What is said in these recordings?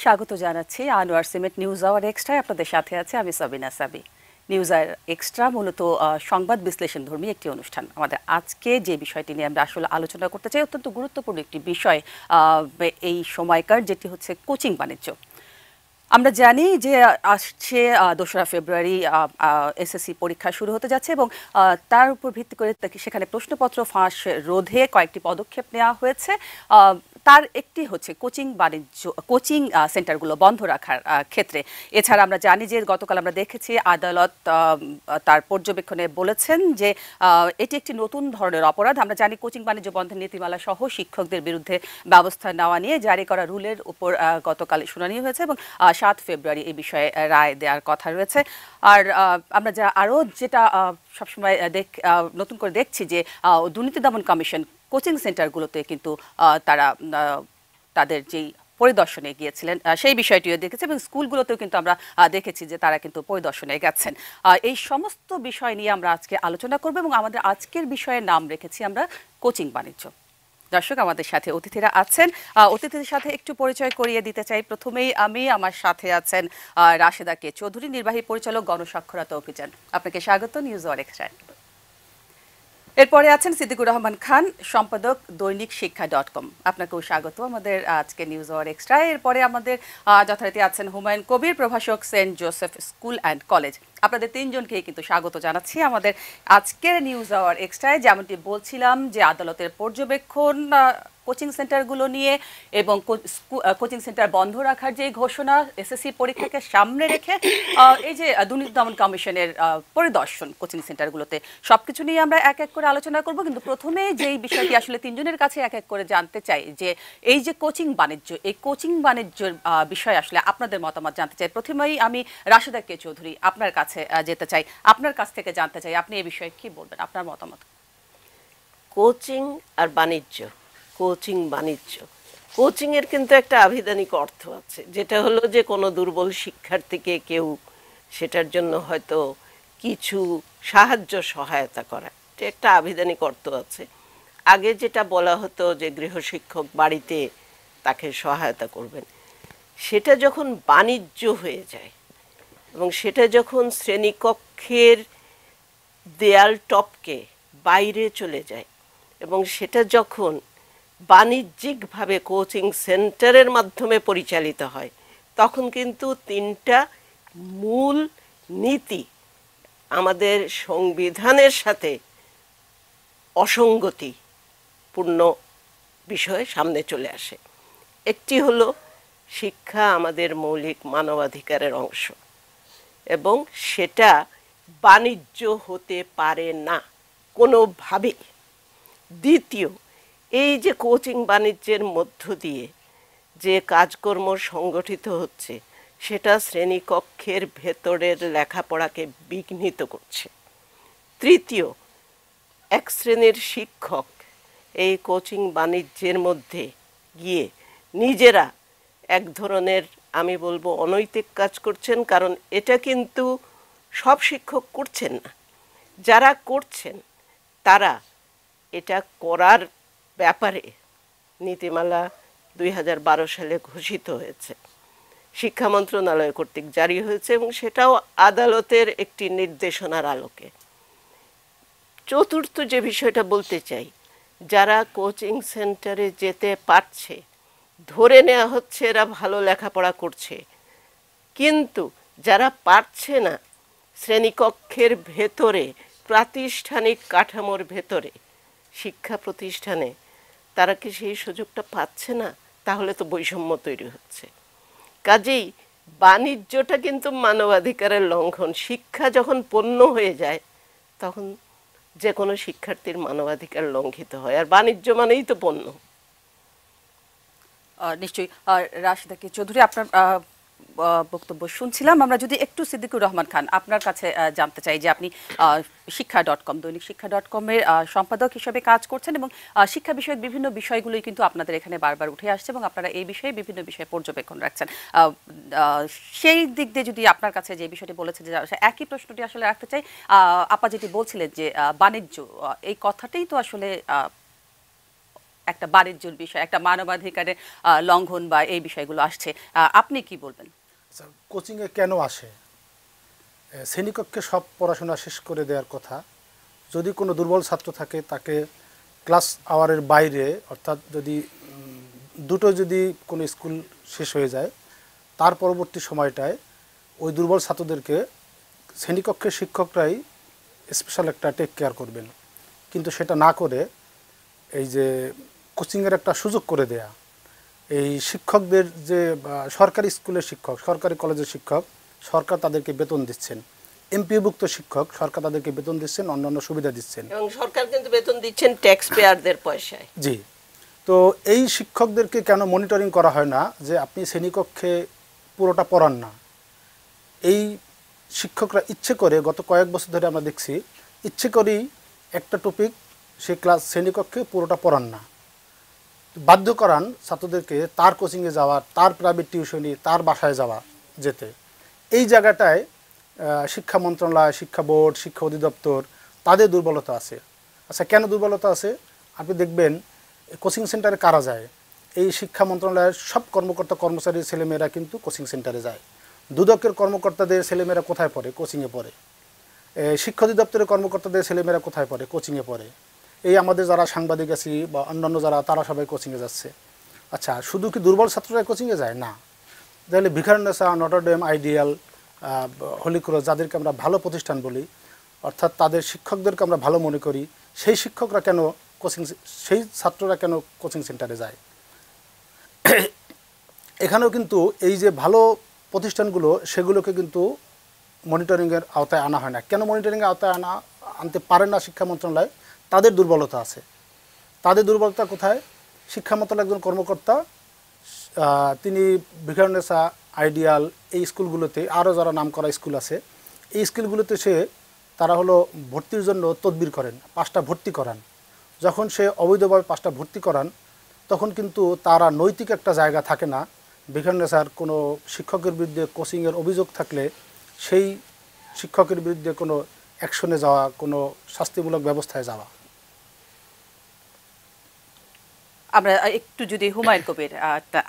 স্বাগত জানাচ্ছি Anwar Cement News hour এক্সট্রায়। আপনাদের সাথে আছে আমি সাবিনা সাবি। নিউজ আওয়ার এক্সট্রা মূলত সংবাদ বিশ্লেষণ ধর্মী একটি অনুষ্ঠান। আমাদের আজকে যে বিষয়টি নিয়ে আমরা আসলে আলোচনা করতে চাই অত্যন্ত গুরুত্বপূর্ণ একটি বিষয় এই সময়কার, যেটি হচ্ছে কোচিং বাণিজ্য। আমরা জানি যে আসছে ২রা ফেব্রুয়ারি এসএসসি পরীক্ষা শুরু হতে যাচ্ছে এবং তার উপর ভিত্তি করে সেখানে প্রশ্নপত্র ফাঁস রোধে কয়েকটি পদক্ষেপ নেওয়া হয়েছে। তার একটি হচ্ছে কোচিং সেন্টারগুলো বন্ধ রাখার ক্ষেত্রে। এছাড়া আমরা জানি যে গতকাল আমরা দেখেছি আদালত তার পর্যবেক্ষণে বলেছেন যে এটি একটি নতুন ধরনের অপরাধ। আমরা জানি কোচিং বাণিজ্য বন্ধের নীতিমালা সহ শিক্ষকদের বিরুদ্ধে ব্যবস্থা নেওয়া নিয়ে জারি করা রুলের উপর গতকাল শুনানি হয়েছে এবং ৭ ফেব্রুয়ারি এই বিষয়ে রায় দেওয়ার কথা রয়েছে। আর আমরা যেটা সবসময় নতুন করে দেখছি যে দুর্নীতি দমন কমিশন কোচিং সেন্টারগুলোতে কিন্তু তারা তাদের যেই পরিদর্শনে গিয়েছিলেন সেই বিষয়টিও দেখেছি এবং স্কুলগুলোতেও কিন্তু আমরা দেখেছি যে তারা কিন্তু পরিদর্শনে গেছেন। এই সমস্ত বিষয় নিয়ে আমরা আজকে আলোচনা করব এবং আমাদের আজকের বিষয়ের নাম রেখেছি আমরা কোচিং বাণিজ্য। দর্শক, আমাদের সাথে অতিথিরা আছেন। অতিথিদের সাথে একটু পরিচয় করিয়ে দিতে চাই। প্রথমেই আমার সাথে আছেন রাশেদা কে চৌধুরী, নির্বাহী পরিচালক গণস্বাক্ষরতা অভিযান। আপনাকে স্বাগত নিউজ আওয়ার এক্সট্রায়। এরপরে আছেন সিদ্দিকুর রহমান খান, সম্পাদক দৈনিক শিক্ষা.com। আপনাকেও স্বাগত আমাদের আজকে নিউজ আওয়ার এক্সট্রায়। এরপরে আমাদের যথারীতি আছেন হুমায়ুন কবির, প্রভাষক Saint Joseph School and College. আপনাদের তিনজনকেই কিন্তু স্বাগত জানাচ্ছি আমাদের আজকের নিউজ আওয়ার এক্সট্রায়। যেমনটি বলছিলাম যে আদালতের পর্যবেক্ষণ কোচিং সেন্টারগুলো নিয়ে এবং কোচিং সেন্টার বন্ধ রাখার যে ঘোষণা এসএসসি পরীক্ষাকে সামনে রেখে এই যে দুর্নীতি দমন কমিশনের পরিদর্শন কোচিং সেন্টারগুলোতে, সবকিছু নিয়ে আমরা এক এক করে আলোচনা করব। কিন্তু প্রথমে যেই বিষয়টি আসলে তিনজনের কাছে এক এক করে জানতে চাই যে এই যে কোচিং বাণিজ্য, এই কোচিং বাণিজ্যের বিষয়ে আসলে আপনাদের মতামত জানতে চাই। প্রথমেই আমি রাশেদা কে চৌধুরী আপনার কাছে যেতে চাই, আপনার কাছ থেকে জানতে চাই আপনি এই বিষয়ে কি বলবেন, আপনার মতামত। কোচিং আর বাণিজ্য, কোচিংয়ের কিন্তু একটা আভিধানিক অর্থ আছে, যেটা হলো যে কোনো দুর্বল শিক্ষার্থীকে কেউ সেটার জন্য হয়তো কিছু সহায়তা করা, এটা একটা আভিধানিক অর্থ আছে। আগে যেটা বলা হতো যে গৃহশিক্ষক বাড়িতে তাকে সহায়তা করবেন, সেটা যখন বাণিজ্য হয়ে যায় এবং সেটা যখন শ্রেণীকক্ষের দেয়াল টপকে বাইরে চলে যায় এবং সেটা যখন বাণিজ্যিকভাবে কোচিং সেন্টারের মাধ্যমে পরিচালিত হয়, তখন কিন্তু তিনটা মূল নীতি আমাদের সংবিধানের সাথে অসঙ্গতিপূর্ণ বিষয় সামনে চলে আসে। একটি হলো শিক্ষা আমাদের মৌলিক মানবাধিকারের অংশ এবং সেটা বাণিজ্য হতে পারে না কোনোভাবেই। দ্বিতীয়, এই যে কোচিং বাণিজ্যের মধ্য দিয়ে যে কাজকর্ম সংগঠিত হচ্ছে, সেটা শ্রেণীকক্ষের ভেতরের লেখাপড়াকে বিঘ্নিত করছে। তৃতীয়, এক শ্রেণীর শিক্ষক এই কোচিং বাণিজ্যের মধ্যে গিয়ে নিজেরা এক ধরনের, আমি বলবো, অনৈতিক কাজ করছেন। কারণ এটা কিন্তু সব শিক্ষক করছেন না, যারা করছেন তারা এটা করার ব্যাপারে নীতিমালা 2012 সালে ঘোষিত হয়েছে, শিক্ষা মন্ত্রণালয় কর্তৃক জারি হয়েছে এবং সেটাও আদালতের একটি নির্দেশনার আলোকে। চতুর্থ যে বিষয়টা বলতে চাই, যারা কোচিং সেন্টারে যেতে পারছে ধরে নেওয়া হচ্ছে এরা ভালো লেখাপড়া করছে, কিন্তু যারা পারছে না, শ্রেণীকক্ষের ভেতরে প্রাতিষ্ঠানিক কাঠামোর ভেতরে শিক্ষা প্রতিষ্ঠানে তারা কি সেই সুযোগটা পাচ্ছে না, তাহলে তো বৈষম্য তৈরি হচ্ছে। কাজেই বাণিজ্যটা কিন্তু মানবাধিকারের লঙ্ঘন। শিক্ষা যখন পণ্য হয়ে যায় তখন যে কোনো শিক্ষার্থীর মানবাধিকার লঙ্ঘিত হয়, আর বাণিজ্য মানেই তো পণ্য। নিশ্চয়ই। রাশেদা কে চৌধুরী, আপনার বক্তব্য শুনছিলাম। আমরা যদি একটু সিদ্দিকুর রহমান খান আপনার কাছে জানতে চাই যে আপনি শিক্ষা.com, দৈনিক শিক্ষা.com-এর সম্পাদক হিসেবে কাজ করছেন এবং শিক্ষা বিষয়ক বিভিন্ন বিষয়গুলোই কিন্তু আপনাদের এখানে বারবার উঠে আসছে এবং আপনারা এই বিষয়ে বিভিন্ন বিষয়ে পর্যবেক্ষণ রাখছেন। সেই দিক দিয়ে যদি আপনার কাছে যে বিষয়টি বলেছে, যে একই প্রশ্নটি আসলে রাখতে চাই। আপা যেটি বলছিলেন যে বাণিজ্য, এই কথাটাই তো আসলে একটা বাণিজ্যের বিষয়, একটা মানবাধিকারের লঙ্ঘন বা এই বিষয়গুলো আসছে। আপনি কি বলবেন? আচ্ছা, কোচিংয়ে কেন আসে? শ্রেণীকক্ষে সব পড়াশোনা শেষ করে দেওয়ার কথা। যদি কোনো দুর্বল ছাত্র থাকে তাকে ক্লাস আওয়ারের বাইরে, অর্থাৎ যদি দুটো যদি কোনো স্কুল শেষ হয়ে যায় তার পরবর্তী সময়টায় ওই দুর্বল ছাত্রদেরকে শ্রেণীকক্ষের শিক্ষকরাই স্পেশাল একটা টেক কেয়ার করবেন। কিন্তু সেটা না করে এই যে কোচিংয়ের একটা সুযোগ করে দেয়া, এই শিক্ষকদের যে সরকারি স্কুলের শিক্ষক, সরকারি কলেজের শিক্ষক, সরকার তাদেরকে বেতন দিচ্ছেন, এমপিওভুক্ত শিক্ষক সরকার তাদেরকে বেতন দিচ্ছেন, অন্যান্য সুবিধা দিচ্ছেন, এবং সরকার কিন্তু বেতন দিচ্ছেন ট্যাক্স পেয়ারদের পয়সায়। জি। তো এই শিক্ষকদেরকে কেন মনিটরিং করা হয় না যে আপনি শ্রেণীকক্ষে পুরোটা পড়ান না? এই শিক্ষকরা ইচ্ছে করে গত কয়েক বছর ধরে আমরা দেখছি ইচ্ছে করেই একটা টপিক সে ক্লাস শ্রেণীকক্ষে পুরোটা পড়ান না, বাধ্য করান ছাত্রদেরকে তার কোচিংয়ে যাওয়া, তার প্রাইভেট টিউশনি, তার বাসায় যাওয়া যেতে। এই জায়গাটায় শিক্ষা মন্ত্রণালয়, শিক্ষা বোর্ড, শিক্ষা অধিদপ্তর তাদের দুর্বলতা আছে। আচ্ছা, কেন দুর্বলতা আছে? আপনি দেখবেন কোচিং সেন্টারে কারা যায়? এই শিক্ষা মন্ত্রণালয়ের সব কর্মকর্তা কর্মচারীর ছেলেমেয়েরা কিন্তু কোচিং সেন্টারে যায়। দুদকের কর্মকর্তাদের ছেলেমেয়েরা কোথায় পড়ে? কোচিংয়ে পড়ে। শিক্ষা অধিদপ্তরের কর্মকর্তাদের ছেলেমেয়েরা কোথায় পড়ে? কোচিংয়ে পড়ে। এই আমাদের যারা সাংবাদিক আছি বা অন্যান্য যারা, তারা সবাই কোচিংয়ে যাচ্ছে। আচ্ছা, শুধু কি দুর্বল ছাত্ররা কোচিংয়ে যায়? না। তাহলে Viqarunnisa, Notre Dame, ideal, Holy Cross, যাদেরকে আমরা ভালো প্রতিষ্ঠান বলি, অর্থাৎ তাদের শিক্ষকদেরকে আমরা ভালো মনে করি, সেই শিক্ষকরা কেন সেই ছাত্ররা কেন কোচিং সেন্টারে যায়? এখানেও কিন্তু এই যে ভালো প্রতিষ্ঠানগুলো, সেগুলোকে কিন্তু মনিটরিংয়ের আওতায় আনা হয় না। কেন মনিটরিংয়ের আওতায় আনতে পারে না শিক্ষা মন্ত্রণালয়? তাদের দুর্বলতা আছে। তাদের দুর্বলতা কোথায়? শিক্ষা মন্ত্রণালয়ের একজন কর্মকর্তা, তিনি ভিকারুননিসা, আইডিয়াল, এই স্কুলগুলোতে, আরও যারা নাম করা স্কুল আছে, এই স্কুলগুলোতে তারা হলো ভর্তির জন্য তদবির করেন, 5টা ভর্তি করান। যখন সে অবৈধভাবে 5টা ভর্তি করান, তখন কিন্তু তারা নৈতিক একটা জায়গা থাকে না ভিকারুননিসার কোনো শিক্ষকের বিরুদ্ধে কোচিংয়ের অভিযোগ থাকলে সেই শিক্ষকের বিরুদ্ধে কোনো অ্যাকশনে যাওয়া, কোনো শাস্তিমূলক ব্যবস্থায় যাওয়া। আমরা একটু যদি হুমায়ুন কবির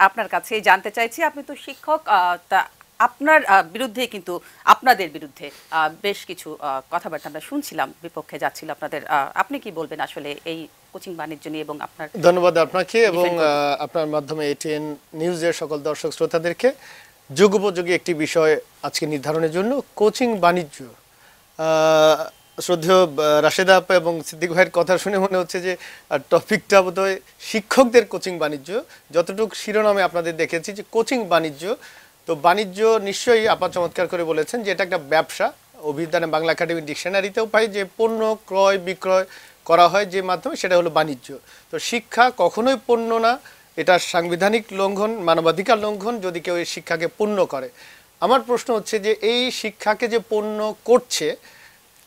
আপনার কাছে জানতে চাইছি, আপনি তো শিক্ষক, তা আপনার বিরুদ্ধে কিন্তু আপনাদের বিরুদ্ধে বেশ কিছু কথাবার্তা আমরা শুনছিলাম, বিপক্ষে যাচ্ছিল আপনাদের। আপনি কি বলবেন আসলে এই কোচিং বাণিজ্য নিয়ে এবং আপনার? ধন্যবাদ আপনাকে এবং আপনার মাধ্যমে এটিএন নিউজের সকল দর্শক শ্রোতাদেরকে। যুগোপযোগী একটি বিষয় আজকে নির্ধারণের জন্য কোচিং বাণিজ্য। শ্রদ্ধেয় রাশেদা আপা এবং সিদ্দিক ভাইয়ের কথা শুনে মনে হচ্ছে যে টপিকটা বোধহয় শিক্ষকদের কোচিং বাণিজ্য। যতটুকু শিরোনামে আপনাদের দেখেছি যে কোচিং বাণিজ্য, তো বাণিজ্য নিশ্চয়ই আপা চমৎকার করে বলেছেন যে এটা একটা ব্যবসা। অভিধানে বাংলা একাডেমি ডিকশনারিতেও পাই যে পণ্য ক্রয় বিক্রয় করা হয় যে মাধ্যমে, সেটা হলো বাণিজ্য। তো শিক্ষা কখনোই পণ্য না, এটা সাংবিধানিক লঙ্ঘন, মানবাধিকার লঙ্ঘন যদি কেউ এই শিক্ষাকে পণ্য করে। আমার প্রশ্ন হচ্ছে যে এই শিক্ষাকে যে পণ্য করছে,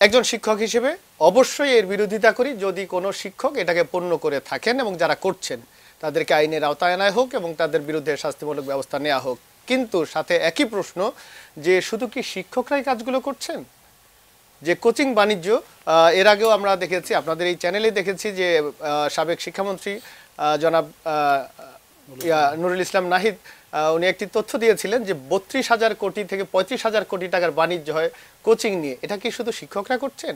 একজন শিক্ষক হিসেবে অবশ্যই এর বিরোধিতা করি যদি কোনো শিক্ষক এটাকে পণ্য করে থাকেন, এবং যারা করছেন তাদেরকে আইনের আওতায় আনা হোক এবং তাদের বিরুদ্ধে শাস্তিমূলক ব্যবস্থা নেওয়া হোক। কিন্তু সাথে একই প্রশ্ন যে শুধু কি শিক্ষকরাই কাজগুলো করছেন? যে কোচিং বাণিজ্য, এর আগেও আমরা দেখেছি, আপনাদের এই চ্যানেলে দেখেছি যে সাবেক শিক্ষামন্ত্রী জনাব নুরুল ইসলাম নাহিদ, উনি একটি তথ্য দিয়েছিলেন যে 32,000 কোটি থেকে 35,000 কোটি টাকার বাণিজ্য হয় কোচিং নিয়ে। এটা কি শুধু শিক্ষকরা করছেন?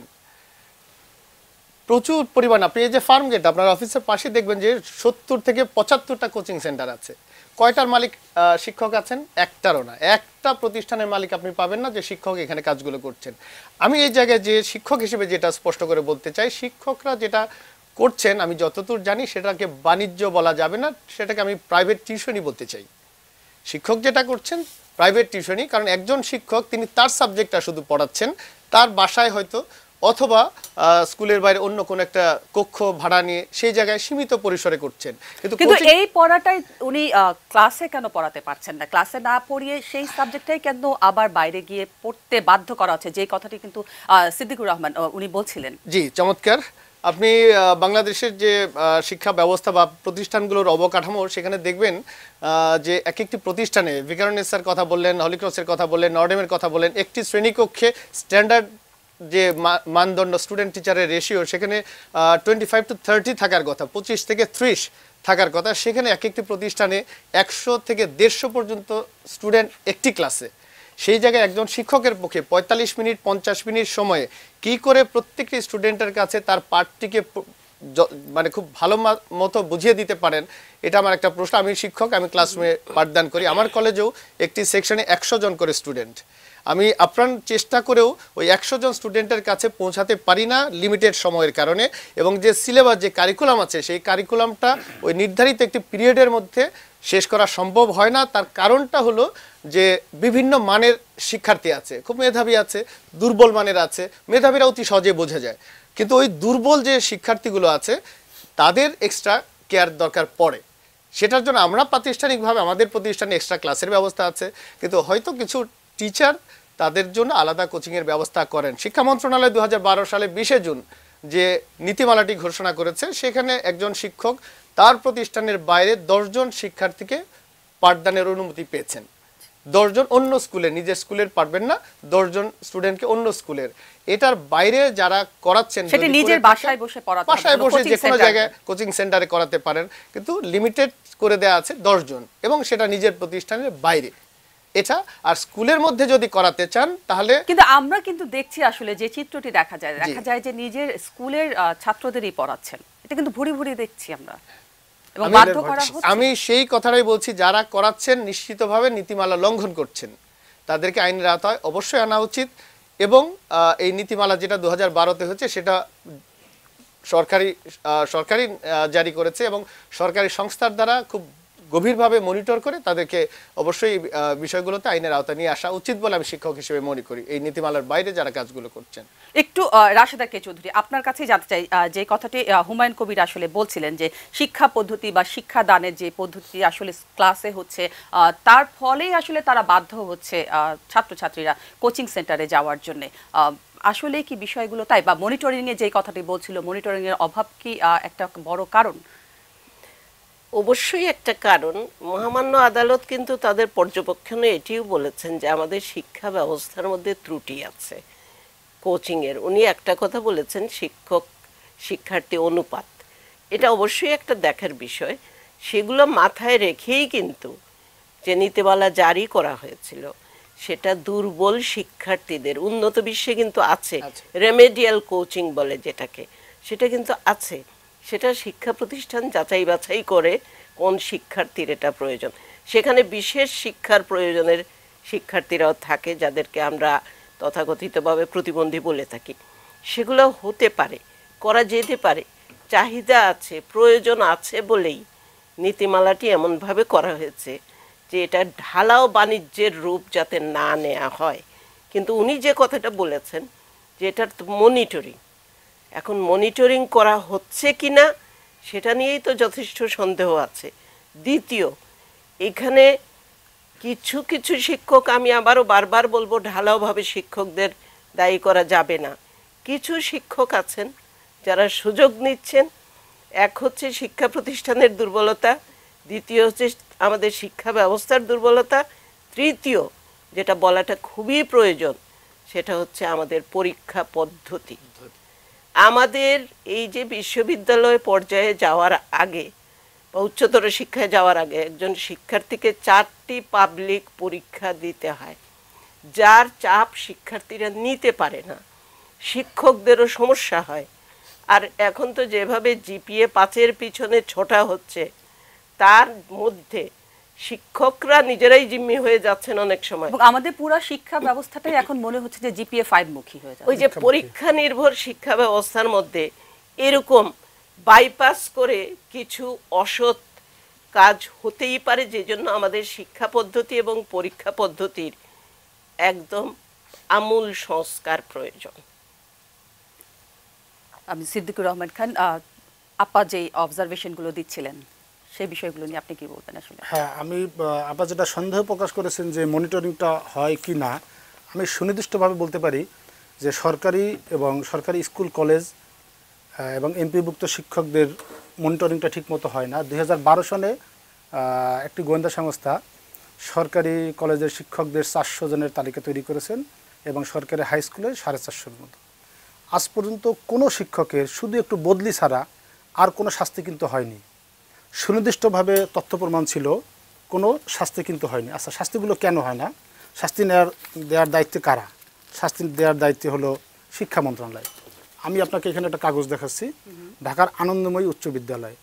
প্রচুর পরিমাণ। আপনি এই যে ফার্ম গেট, আপনার অফিসের পাশে দেখবেন যে 70 থেকে 75টা কোচিং সেন্টার আছে। কয়টার মালিক শিক্ষক আছেন? একটারও না। একটা প্রতিষ্ঠানের মালিক আপনি পাবেন না যে শিক্ষক এখানে কাজগুলো করছেন। আমি এই জায়গায় যে শিক্ষক হিসেবে যেটা স্পষ্ট করে বলতে চাই, শিক্ষকরা যেটা করছেন আমি যতদূর জানি সেটাকে বাণিজ্য বলা যাবে না, সেটাকে আমি প্রাইভেট টিউশনই বলতে চাই। শিক্ষক যেটা করছেন প্রাইভেট টিউশনই, কারণ একজন শিক্ষক তিনি তার সাবজেক্টটা শুধু পড়াচ্ছেন, তার বাসায় হয়তো অথবা স্কুলের বাইরে অন্য কোন একটা কক্ষ ভাড়া নিয়ে সেই জায়গায় সীমিত পরিসরে করছেন। কিন্তু এই পড়াটাই উনি ক্লাসে কেন পড়াতে পারছেন না? ক্লাসে না পড়িয়ে সেই সাবজেক্টটাই কেন আবার বাইরে গিয়ে পড়তে বাধ্য করা হচ্ছে, যে কথাটি কিন্তু সিদ্দিকুর রহমান উনি বলছিলেন। জি, চমৎকার। আপনি বাংলাদেশের যে শিক্ষা ব্যবস্থা বা প্রতিষ্ঠানগুলোর অবকাঠামো, সেখানে দেখবেন যে এক একটি প্রতিষ্ঠানে, ভিকারুননিসার কথা বললেন, হলিক্রসের কথা বললেন, নর্ডেমের কথা বললেন, একটি শ্রেণীকক্ষে স্ট্যান্ডার্ড যে মানদণ্ড স্টুডেন্ট টিচারের রেশিও, সেখানে 25 to 30 থাকার কথা, 25 থেকে 30। থাকার কথা, সেখানে এক একটি প্রতিষ্ঠানে 100 থেকে 150 পর্যন্ত স্টুডেন্ট একটি ক্লাসে। সেই জায়গায় একজন শিক্ষকের পক্ষে 45 মিনিট 50 মিনিট সময়ে কি করে প্রত্যেকটি স্টুডেন্টের কাছে তার পাঠটিকে মানে খুব ভালো মতো বুঝিয়ে দিতে পারেন, এটা আমার একটা প্রশ্ন। আমি শিক্ষক, আমি ক্লাসরুমে পাঠদান করি, আমার কলেজেও একটি সেকশনে 100 জন করে স্টুডেন্ট। আমি আপ্রাণ চেষ্টা করেও ওই 100 জন স্টুডেন্টের কাছে পৌঁছাতে পারি না লিমিটেড সময়ের কারণে, এবং যে সিলেবাস, যে কারিকুলাম আছে, সেই কারিকুলামটা ওই নির্ধারিত একটি পিরিয়ডের মধ্যে শেষ করা সম্ভব হয় না। তার কারণটা হলো যে বিভিন্ন মানের শিক্ষার্থী আছে, খুব মেধাবী আছে, দুর্বল মানের আছে। মেধাবীরা অতি সহজে বোঝা যায়, কিন্তু ওই দুর্বল যে শিক্ষার্থীগুলো আছে তাদের এক্সট্রা কেয়ার দরকার পড়ে। সেটার জন্য আমরা প্রাতিষ্ঠানিকভাবে আমাদের প্রতিষ্ঠানে এক্সট্রা ক্লাসের ব্যবস্থা আছে, কিন্তু হয়তো কিছু টিচার তাদের জন্য আলাদা কোচিংয়ের ব্যবস্থা করেন। শিক্ষা মন্ত্রণালয় 2012 সালে 20 জুন যে নীতিমালাটি ঘোষণা করেছে, সেখানে একজন শিক্ষক তার প্রতিষ্ঠানের বাইরে 10 জন শিক্ষার্থীকে পাঠদানের অনুমতি পেয়েছেন। 10 জন অন্য স্কুলে, নিজের স্কুলের পারবেন না, 10 জন স্টুডেন্টকে অন্য স্কুলের। এটার বাইরে যারা করাচ্ছেন সেটা নিজের বাসায় বসে পড়াতে হবে, বাসায় বসে কোচিং যে কোনো সেন্টারে। জায়গায় কোচিং সেন্টারে করাতে পারেন, কিন্তু লিমিটেড করে দেওয়া আছে 10 জন, এবং সেটা নিজের প্রতিষ্ঠানের বাইরে। এটা আর স্কুলের মধ্যে যদি করাতে চান তাহলে কিন্তু আমরা কিন্তু দেখছি আসলে যে চিত্রটি দেখা যায় যে নিজের স্কুলের ছাত্রদেরই পড়াচ্ছেন, এটা কিন্তু ভুরি ভুরি দেখছি আমরা, এবং বাধ্য করা হচ্ছে। আমি সেই কথাটাই বলছি, যারা করাচ্ছেন নিশ্চিতভাবে নীতিমালা লঙ্ঘন করছেন, তাদেরকে আইনের আওতায় অবশ্যই আনা উচিত। এবং এই নীতিমালা যেটা 2012-তে হচ্ছে, সেটা সরকারি জারি করেছে, এবং সরকারি সংস্থার দ্বারা খুব গভীরভাবে মনিটর করে তাদেরকে অবশ্যই বিষয়গুলোতে আইনের আওতায় নিয়ে আসা উচিত বলে আমি শিক্ষক হিসেবে মনে করি, এই নীতিমালার বাইরে যারা কাজগুলো করছেন। একটু রাশেদা কে চৌধুরী, আপনার কাছে জানতে চাই, যে কথাটি হুমায়ুন কবির আসলে বলছিলেন যে শিক্ষা পদ্ধতি বা শিক্ষা দানের যে পদ্ধতি আসলে ক্লাসে হচ্ছে, তার ফলেই আসলে তারা বাধ্য হচ্ছে ছাত্রছাত্রীরা কোচিং সেন্টারে যাওয়ার জন্য। আসলে কি বিষয়গুলো তাই, বা মনিটরিং এ যে কথাটি বলছিল, মনিটরিং এর অভাব কি একটা বড় কারণ? অবশ্যই একটা কারণ। মহামান্য আদালত কিন্তু তাদের পর্যবেক্ষণে এটিও বলেছেন যে আমাদের শিক্ষা ব্যবস্থার মধ্যে ত্রুটি আছে কোচিংয়ের। উনি একটা কথা বলেছেন, শিক্ষক শিক্ষার্থী অনুপাত, এটা অবশ্যই একটা দেখার বিষয়। সেগুলো মাথায় রেখেই কিন্তু যে নীতিমালা জারি করা হয়েছিল, সেটা দুর্বল শিক্ষার্থীদের, উন্নত বিশ্বে কিন্তু আছে রেমেডিয়াল কোচিং বলে যেটাকে, সেটা কিন্তু আছে। সেটা শিক্ষা প্রতিষ্ঠান যাচাই বাছাই করে কোন শিক্ষার্থীর এটা প্রয়োজন। সেখানে বিশেষ শিক্ষার প্রয়োজনের শিক্ষার্থীরাও থাকে, যাদেরকে আমরা তথাকথিতভাবে প্রতিবন্ধী বলে থাকি। সেগুলো হতে পারে, করা যেতে পারে, চাহিদা আছে, প্রয়োজন আছে বলেই নীতিমালাটি এমনভাবে করা হয়েছে যে এটা ঢালাও বাণিজ্যের রূপ যাতে না নেওয়া হয়। কিন্তু উনি যে কথাটা বলেছেন যে এটার মনিটরিং, এখন মনিটরিং করা হচ্ছে কি না সেটা নিয়েই তো যথেষ্ট সন্দেহ আছে। দ্বিতীয়, এখানে কিছু কিছু শিক্ষক, আমি আবারও বারবার বলবো, ঢালাওভাবে শিক্ষকদের দায়ী করা যাবে না। কিছু শিক্ষক আছেন যারা সুযোগ নিচ্ছেন। এক হচ্ছে শিক্ষা প্রতিষ্ঠানের দুর্বলতা, দ্বিতীয় হচ্ছে আমাদের শিক্ষা ব্যবস্থার দুর্বলতা, তৃতীয় যেটা বলাটা খুবই প্রয়োজন সেটা হচ্ছে আমাদের পরীক্ষা পদ্ধতি। আমাদের এই যে বিশ্ববিদ্যালয় পর্যায়ে যাওয়ার আগে বা উচ্চতর শিক্ষায় যাওয়ার আগে একজন শিক্ষার্থীকে 4টি পাবলিক পরীক্ষা দিতে হয়, যার চাপ শিক্ষার্থীরা নিতে পারে না, শিক্ষকদেরও সমস্যা হয়। আর এখন তো যেভাবে জিপিএ 5-এর পিছনে ছোটা হচ্ছে, তার মধ্যে শিক্ষকরা নিজেরাই জিম্মি হয়ে যাচ্ছেন অনেক সময়। আমাদের পুরো শিক্ষা ব্যবস্থাটাই এখন মনে হচ্ছে যে জিপিএ 5 মুখী হয়ে যাচ্ছে। ওই যে পরীক্ষা নির্ভর শিক্ষা ব্যবস্থার মধ্যে এরকম বাইপাস করে কিছু অসৎ কাজ হতেই পারে, যে জন্য আমাদের শিক্ষা পদ্ধতি এবং পরীক্ষা পদ্ধতির একদম আমূল সংস্কার প্রয়োজন। আমি সিদ্দিকুর রহমান খান, আপা যে অবজারভেশনগুলো দিচ্ছিলেন সেই বিষয়গুলো নিয়ে আপনি কি বলবেন আসলে? হ্যাঁ, আমি আপা যেটা সন্দেহ প্রকাশ করেছেন যে মনিটরিংটা হয় কি না, আমি সুনির্দিষ্টভাবে বলতে পারি যে সরকারি এবং সরকারি স্কুল কলেজ এবং এমপিভুক্ত শিক্ষকদের মনিটরিংটা ঠিকমতো হয় না। 2012 সনে একটি গোয়েন্দা সংস্থা সরকারি কলেজের শিক্ষকদের 400 জনের তালিকা তৈরি করেছেন, এবং সরকারি হাই স্কুলে 450-এর মতো। আজ পর্যন্ত কোনো শিক্ষকের শুধু একটু বদলি ছাড়া আর কোনো শাস্তি কিন্তু হয়নি। সুনির্দিষ্টভাবে তথ্য প্রমাণ ছিল, কোনো শাস্তি কিন্তু হয়নি। আচ্ছা, শাস্তিগুলো কেন হয় না? শাস্তি দেওয়ার দায়িত্বে কারা? শাস্তি দেওয়ার দায়িত্বে হলো শিক্ষা মন্ত্রণালয়। আমি আপনাকে এখানে একটা কাগজ দেখাচ্ছি, ঢাকার আনন্দময়ী উচ্চ বিদ্যালয়।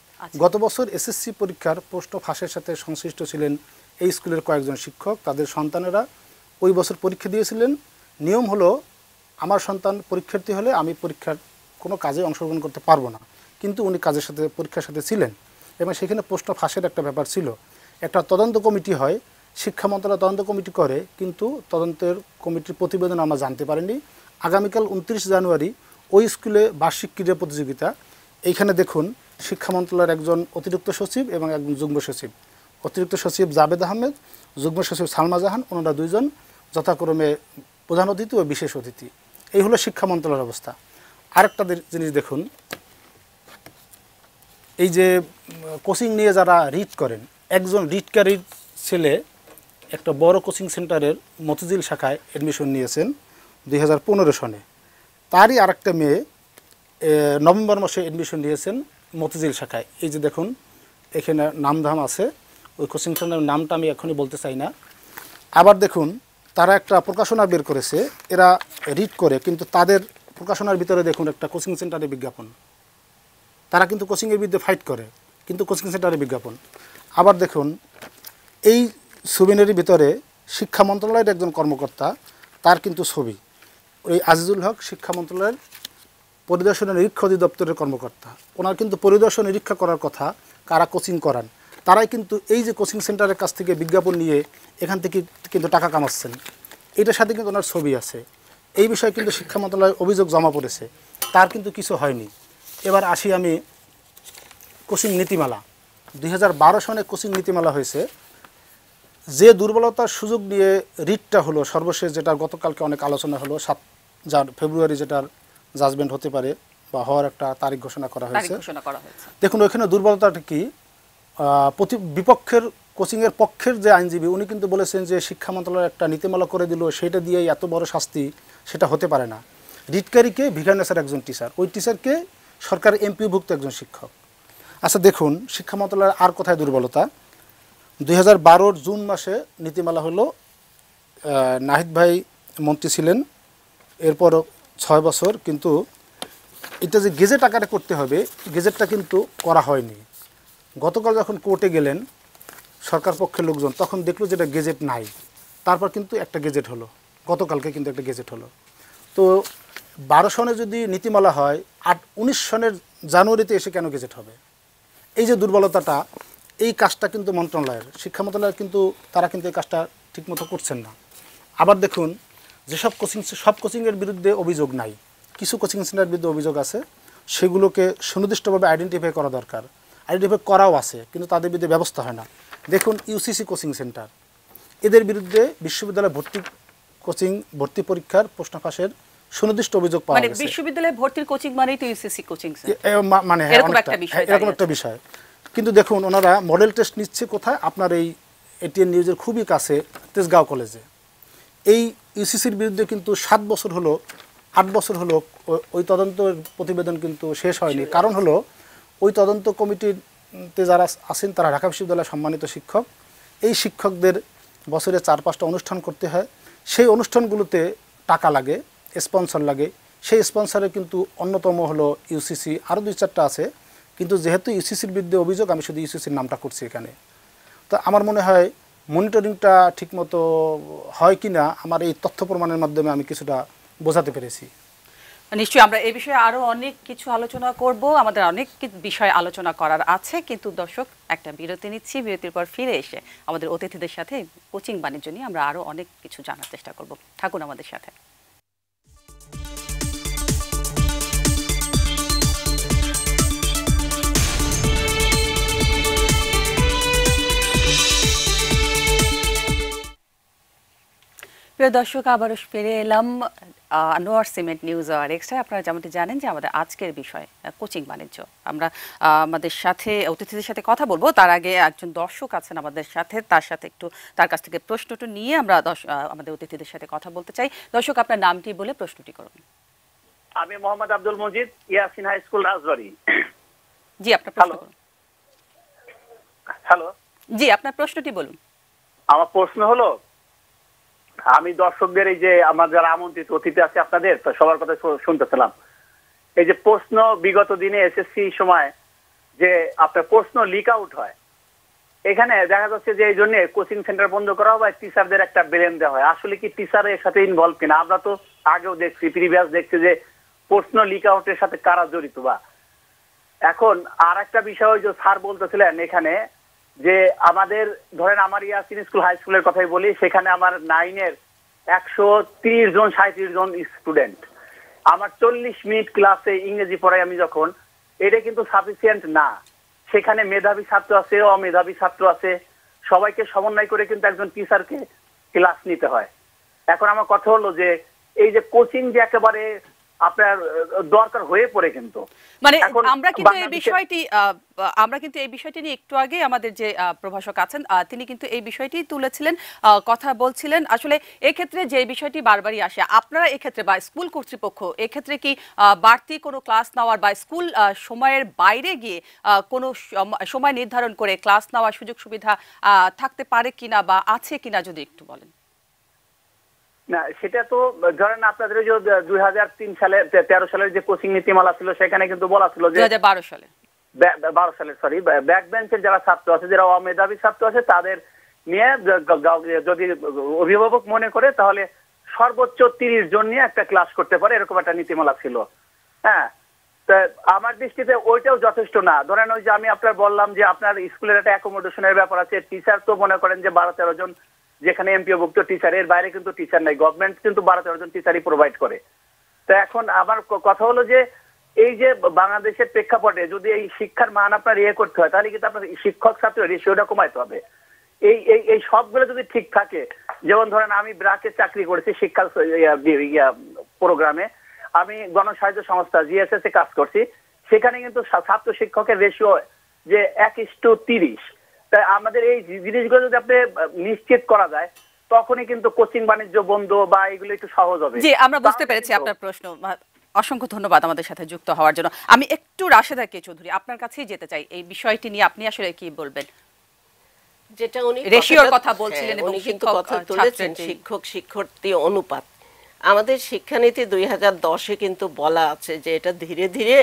গত বছর এসএসসি পরীক্ষার প্রশ্ন ফাঁসের সাথে সংশ্লিষ্ট ছিলেন এই স্কুলের কয়েকজন শিক্ষক। তাদের সন্তানেরা ওই বছর পরীক্ষা দিয়েছিলেন। নিয়ম হলো, আমার সন্তান পরীক্ষার্থী হলে আমি পরীক্ষার কোনো কাজে অংশগ্রহণ করতে পারবো না, কিন্তু উনি পরীক্ষার সাথে ছিলেন এবং সেখানে প্রশ্ন ফাঁসের একটা ব্যাপার ছিল। একটা তদন্ত কমিটি হয়, শিক্ষা মন্ত্রণালয় তদন্ত কমিটি করে, কিন্তু তদন্তের কমিটির প্রতিবেদন আমরা জানতে পারিনি। আগামীকাল 29 জানুয়ারি ওই স্কুলে বার্ষিক ক্রীড়া প্রতিযোগিতা। এইখানে দেখুন, শিক্ষা মন্ত্রণালয়ের একজন অতিরিক্ত সচিব এবং একজন যুগ্ম সচিব। অতিরিক্ত সচিব জাবেদ আহমেদ, যুগ্ম সচিব সালমা জাহান, ওনারা দুইজন যথাক্রমে প্রধান অতিথি ও বিশেষ অতিথি। এই হলো শিক্ষা মন্ত্রণালয়ের অবস্থা। আরেকটা জিনিস দেখুন, এই যে কোচিং নিয়ে যারা রিট করেন, একজন রিটকারীর ছেলে একটা বড় কোচিং সেন্টারের মতিঝিল শাখায় অ্যাডমিশন নিয়েছেন 2015 সনে। তারই আরেকটা মেয়ে নভেম্বর মাসে অ্যাডমিশন নিয়েছেন মতিঝিল শাখায়। এই যে দেখুন, এখানে নামধাম আছে, ওই কোচিং সেন্টারের নামটা আমি এখনই বলতে চাই না। আবার দেখুন, তারা একটা প্রকাশনা বের করেছে, এরা রিড করে, কিন্তু তাদের প্রকাশনার ভিতরে দেখুন একটা কোচিং সেন্টারের বিজ্ঞাপন। তারা কিন্তু কোচিংয়ের বিরুদ্ধে ফাইট করে, কিন্তু কোচিং সেন্টারের বিজ্ঞাপন। আবার দেখুন, এই ছবিনের ভিতরে শিক্ষা মন্ত্রণালয়ের একজন কর্মকর্তা, তার কিন্তু ছবি। ওই আজিজুল হক শিক্ষা মন্ত্রণালয়ের পরিদর্শন নিরীক্ষা অধিদপ্তরের কর্মকর্তা। ওনার কিন্তু পরিদর্শন নিরীক্ষা করার কথা, কারা কোচিং করান তারাই কিন্তু এই যে কোচিং সেন্টারের কাছ থেকে বিজ্ঞাপন নিয়ে এখান থেকে কিন্তু টাকা কামাচ্ছেন, এটার সাথে কিন্তু ওনার ছবি আছে। এই বিষয়ে কিন্তু শিক্ষা মন্ত্রণালয় অভিযোগ জমা পড়েছে, তার কিন্তু কিছু হয়নি। এবার আসি আমি কোচিং নীতিমালা। 2012 সনে কোচিং নীতিমালা হয়েছে। যে দুর্বলতার সুযোগ নিয়ে রিটটা হলো সর্বশেষ, যেটা গতকালকে অনেক আলোচনা হলো, 7 ফেব্রুয়ারি যেটার জাজমেন্ট হতে পারে বা হওয়ার একটা তারিখ ঘোষণা করা হয়েছে। দেখুন, ওইখানে দুর্বলতাটা কি, বিপক্ষের কোচিংয়ের পক্ষের যে আইনজীবী, উনি কিন্তু বলেছেন যে শিক্ষা মন্ত্রণালয় একটা নীতিমালা করে দিল, সেটা দিয়েই এত বড় শাস্তি, সেটা হতে পারে না। রিটকারীকে ভিগানেসার একজন টিচার, ওই টিচারকে সরকার এমপিভুক্ত একজন শিক্ষক। আচ্ছা দেখুন, শিক্ষা মন্ত্রণালয়ের আর কোথায় দুর্বলতা। 2012 জুন মাসে নীতিমালা হলো, নাহিদ ভাই মন্ত্রী ছিলেন, এরপর 6 বছর, কিন্তু এটা যে গেজেট আকারে করতে হবে, গেজেটটা কিন্তু করা হয়নি। গতকাল যখন কোর্টে গেলেন সরকার পক্ষের লোকজন, তখন দেখলো যেটা গেজেট নাই। তারপর কিন্তু একটা গেজেট হলো, গতকালকে কিন্তু একটা গেজেট হলো। তো 12 সনে যদি নীতিমালা হয়, 19 সনের জানুয়ারিতে এসে কেন গেজেট হবে? এই যে দুর্বলতাটা, এই কাজটা কিন্তু মন্ত্রণালয়ের, শিক্ষা মন্ত্রণালয়ের কিন্তু তারা কিন্তু এই কাজটা ঠিকমতো করছেন না। আবার দেখুন, যেসব সব কোচিংয়ের বিরুদ্ধে অভিযোগ নাই, কিছু কোচিং সেন্টারের বিরুদ্ধে অভিযোগ আছে, সেগুলোকে সুনির্দিষ্টভাবে আইডেন্টিফাই করা দরকার। আইডেন্টিফাই করাও আছে, কিন্তু তাদের বিরুদ্ধে ব্যবস্থা হয় না। দেখুন, ইউসিসি কোচিং সেন্টার, এদের বিরুদ্ধে বিশ্ববিদ্যালয় ভর্তি পরীক্ষার প্রশ্ন ফাঁসের সুনির্দিষ্ট অভিযোগ পাওয়া গেছে। বিশ্ববিদ্যালয়ে ভর্তির কোচিং মানেই তো ইউসিসি কোচিং মানে এরকম একটা বিষয়। কিন্তু দেখুন, ওনারা মডেল টেস্ট নিচ্ছে কোথায়, আপনার এই এটিএন নিউজের খুবই কাছে তেজগাঁও কলেজে। এই ইউসিসির বিরুদ্ধে কিন্তু 7 বছর হলো, 8 বছর হলো ওই তদন্তের প্রতিবেদন কিন্তু শেষ হয়নি। কারণ হলো, ওই তদন্ত কমিটিতে যারা আছেন তারা ঢাকা বিশ্ববিদ্যালয়ের সম্মানিত শিক্ষক। এই শিক্ষকদের বছরে 4-5টা অনুষ্ঠান করতে হয়। সেই অনুষ্ঠানগুলোতে টাকা লাগে, স্পন্সর লাগে। সেই স্পন্সরে কিন্তু অন্যতম হলো ইউসিসি, আরও 2-4টা আছে। কিন্তু যেহেতু ইউসিসির বিরুদ্ধে অভিযোগ, আমি শুধু ইউসিসির নামটা করছি এখানে। তো আমার মনে হয় মনিটরিংটা ঠিকমতো হয় কি না, আমার এই তথ্য প্রমাণের মাধ্যমে আমি কিছুটা বোঝাতে পেরেছি। নিশ্চয়ই আমরা এই বিষয়ে আরো অনেক কিছু আলোচনা করব, আমাদের অনেক বিষয় আলোচনা করার আছে। কিন্তু দর্শক, একটা বিরতি নিচ্ছি, বিরতির পর ফিরে এসে আমাদের অতিথিদের সাথে কোচিং বাণিজ্য নিয়ে আমরা আরো অনেক কিছু জানার চেষ্টা করব। থাকুন আমাদের সাথে। প্রিয় দর্শক, আবারও ফিরে এলাম Anwar Cement News Hour Extra. আপনারা যেমনটি জানেন যে আমাদের আজকের বিষয় কোচিং বাণিজ্য। আমরা আমাদের সাথে অতিথিদের সাথে কথা বলবো, তার আগে একজন দর্শক আছেন আমাদের সাথে, তার কাছ থেকে প্রশ্নটা নিয়ে আমরা আমাদের অতিথিদের সাথে কথা বলতে চাই। দর্শক, আপনার নামটি বলে প্রশ্নটি করুন। আমি মোহাম্মদ আব্দুল মজিদ, ইয়াসিন হাই স্কুল, রাজবাড়ী। জি, আপনার প্রশ্ন করুন। হ্যালো, জি, আপনার প্রশ্নটি বলুন। আমার প্রশ্ন হলো, আমি দর্শকদের এই যে আমার যারা আমন্ত্রিত অতিথি আছে আপনাদের, তো সবার কথা শুনতেছিলাম। এই যে প্রশ্ন বিগত দিনে এসএসসি সময় যে আপনার প্রশ্ন লিক আউট হয়, এখানে দেখা যাচ্ছে যে এই জন্য কোচিং সেন্টার বন্ধ করা হয়, টিচারদের একটা ব্লেম দেওয়া হয়। আসলে কি টিচার এর সাথে ইনভলভ কিনা? আমরা তো আগেও দেখছি, প্রিভিয়াস দেখছি যে প্রশ্ন লিক আউটের সাথে কারা জড়িত। বা এখন আর একটা বিষয় যে স্যার বলতেছিলেন এখানে যে আমাদের ধরেন আমার ইয়াসিন স্কুল হাই স্কুলের কথাই বলি, সেখানে আমার 9-এর 130 জন 37 জন স্টুডেন্ট, আমার 40 মিনিট ক্লাসে ইংরেজি পড়াই আমি যখন, এটা কিন্তু সাফিসিয়েন্ট না। সেখানে মেধাবী ছাত্র আছে, অমেধাবী ছাত্র আছে, সবাইকে সমন্বয় করে কিন্তু একজন টিচারকে ক্লাস নিতে হয়। এখন আমার কথা হলো যে এই যে কোচিং যে একেবারে আপনার দরকার হয়ে পড়ে, কিন্তু মানে এখন আমরা কিন্তু এই বাংলাদেশে- বিষয়টি নিয়ে একটু আগে আমাদের যে প্রভাষক আছেন তিনি কিন্তু এই বিষয়টি তুলেছিলেন, কথা বলছিলেন। আসলে এক্ষেত্রে যে বিষয়টি বারবারই আসে, আপনারা এক্ষেত্রে বা স্কুল কর্তৃপক্ষ এক্ষেত্রে কি বাড়তি কোনো ক্লাস নেওয়ার বা স্কুল সময়ের বাইরে গিয়ে কোনো সময় নির্ধারণ করে ক্লাস নেওয়ার সুযোগ সুবিধা থাকতে পারে কিনা বা আছে কিনা যদি একটু বলেন। না, সেটা তো ধরেন আপনাদের যে 2003 সালে 13 সালের যে কোচিং নীতিমালা ছিল, সেখানে কিন্তু বলা ছিল যে 2012 সালে 12 সালের সরি ব্যাক বেঞ্চের যারা ছাত্র আছে, যারা অমেধাবী ছাত্র আছে, তাদের নিয়ে যদি অভিভাবক মনে করে তাহলে সর্বোচ্চ 30 জন নিয়ে একটা ক্লাস করতে পারে, এরকম একটা নীতিমালা ছিল। হ্যাঁ, তা আমার দৃষ্টিতে ওইটাও যথেষ্ট না। ধরেন ওই যে আমি আপনার বললাম যে আপনার স্কুলের একটা অ্যাকোমোডেশনের ব্যাপার আছে, টিচার তো মনে করেন যে 12-13 জন, যেখানে এমপিওভুক্ত টিচার, এর বাইরে কিন্তু টিচার নাই। গভর্নমেন্ট কিন্তু 12-13 জন টিচারই প্রোভাইড করে। তো এখন আমার কথা হলো যে এই যে বাংলাদেশের প্রেক্ষাপটে যদি এই শিক্ষার মান আপনার করতে হয়, তাহলে কিন্তু আপনার শিক্ষক ছাত্র রেশিওটা কমাইতে হবে। এই এই এই সবগুলো যদি ঠিক থাকে, যেমন ধরেন আমি ব্রাকে চাকরি করেছি শিক্ষা প্রোগ্রামে, আমি গণসাহায্য সংস্থা জিএসএস এ কাজ করছি, সেখানে কিন্তু ছাত্র শিক্ষকের রেশিও যে 1:30। তাই আমাদের এই জিনিসগুলো যদি আপনি নিশ্চিত করা যায়, তখনই কিন্তু কোচিং বাণিজ্য বন্ধ বা এগুলো একটু সহজ হবে। জি, আমরা বুঝতে পেরেছি আপনার প্রশ্ন। অসংখ্য ধন্যবাদ আমাদের সাথে যুক্ত হওয়ার জন্য। আমি একটু রাশেদা কে চৌধুরী আপনার কাছেই যেতে চাই, এই বিষয়টি নিয়ে আপনি আসলে কি বলবেন? যেটা উনি রেশিওর কথা বলছিলেন এবং উনি কিন্তু শিক্ষক কথা তুলেছেন ছাত্রের শিক্ষক শিক্ষার্থী অনুপাত। আমাদের শিক্ষানীতি 2010-এ কিন্তু বলা আছে যে এটা ধীরে ধীরে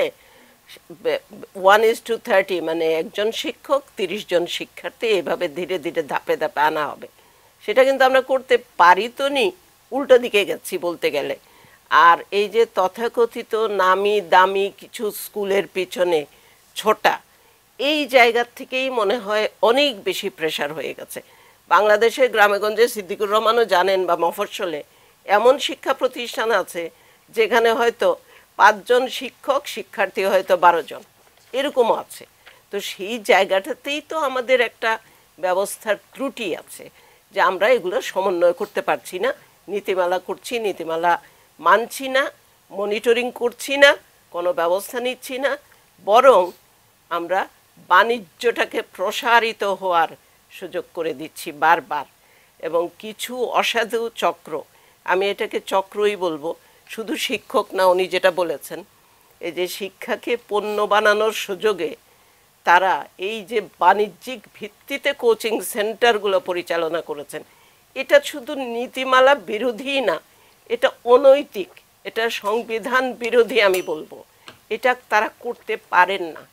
1:30, মানে একজন শিক্ষক 30 জন শিক্ষার্থী, এভাবে ধীরে ধীরে ধাপে ধাপে আনা হবে। সেটা কিন্তু আমরা করতে পারি তো নি, উল্টো দিকে গেছি বলতে গেলে। আর এই যে তথাকথিত নামি দামি কিছু স্কুলের পিছনে ছোটা, এই জায়গার থেকেই মনে হয় অনেক বেশি প্রেশার হয়ে গেছে। বাংলাদেশের গ্রামেগঞ্জে সিদ্দিকুর রহমানও জানেন, বা মফস্বলে এমন শিক্ষা প্রতিষ্ঠান আছে যেখানে হয়তো 5 জন শিক্ষক, শিক্ষার্থী হয়তো 12 জন, এরকমও আছে। তো সেই জায়গাটাতেই তো আমাদের একটা ব্যবস্থার ত্রুটি আছে, যে আমরা এগুলো সমন্বয় করতে পারছি না। নীতিমালা করছি, নীতিমালা মানছি না, মনিটরিং করছি না, কোনো ব্যবস্থা নিচ্ছি না, বরং আমরা বাণিজ্যটাকে প্রসারিত হওয়ার সুযোগ করে দিচ্ছি বারবার। এবং কিছু অসাধু চক্র, আমি এটাকে চক্রই বলবো, শুধু শিক্ষক না, উনি যেটা বলেছেন এই যে শিক্ষাকে পণ্য বানানোর সুযোগে তারা এই যে বাণিজ্যিক ভিত্তিতে কোচিং সেন্টারগুলো পরিচালনা করেছেন, এটা শুধু নীতিমালা বিরোধী না, এটা অনৈতিক, এটা সংবিধান বিরোধী আমি বলবো। এটা তারা করতে পারেন না।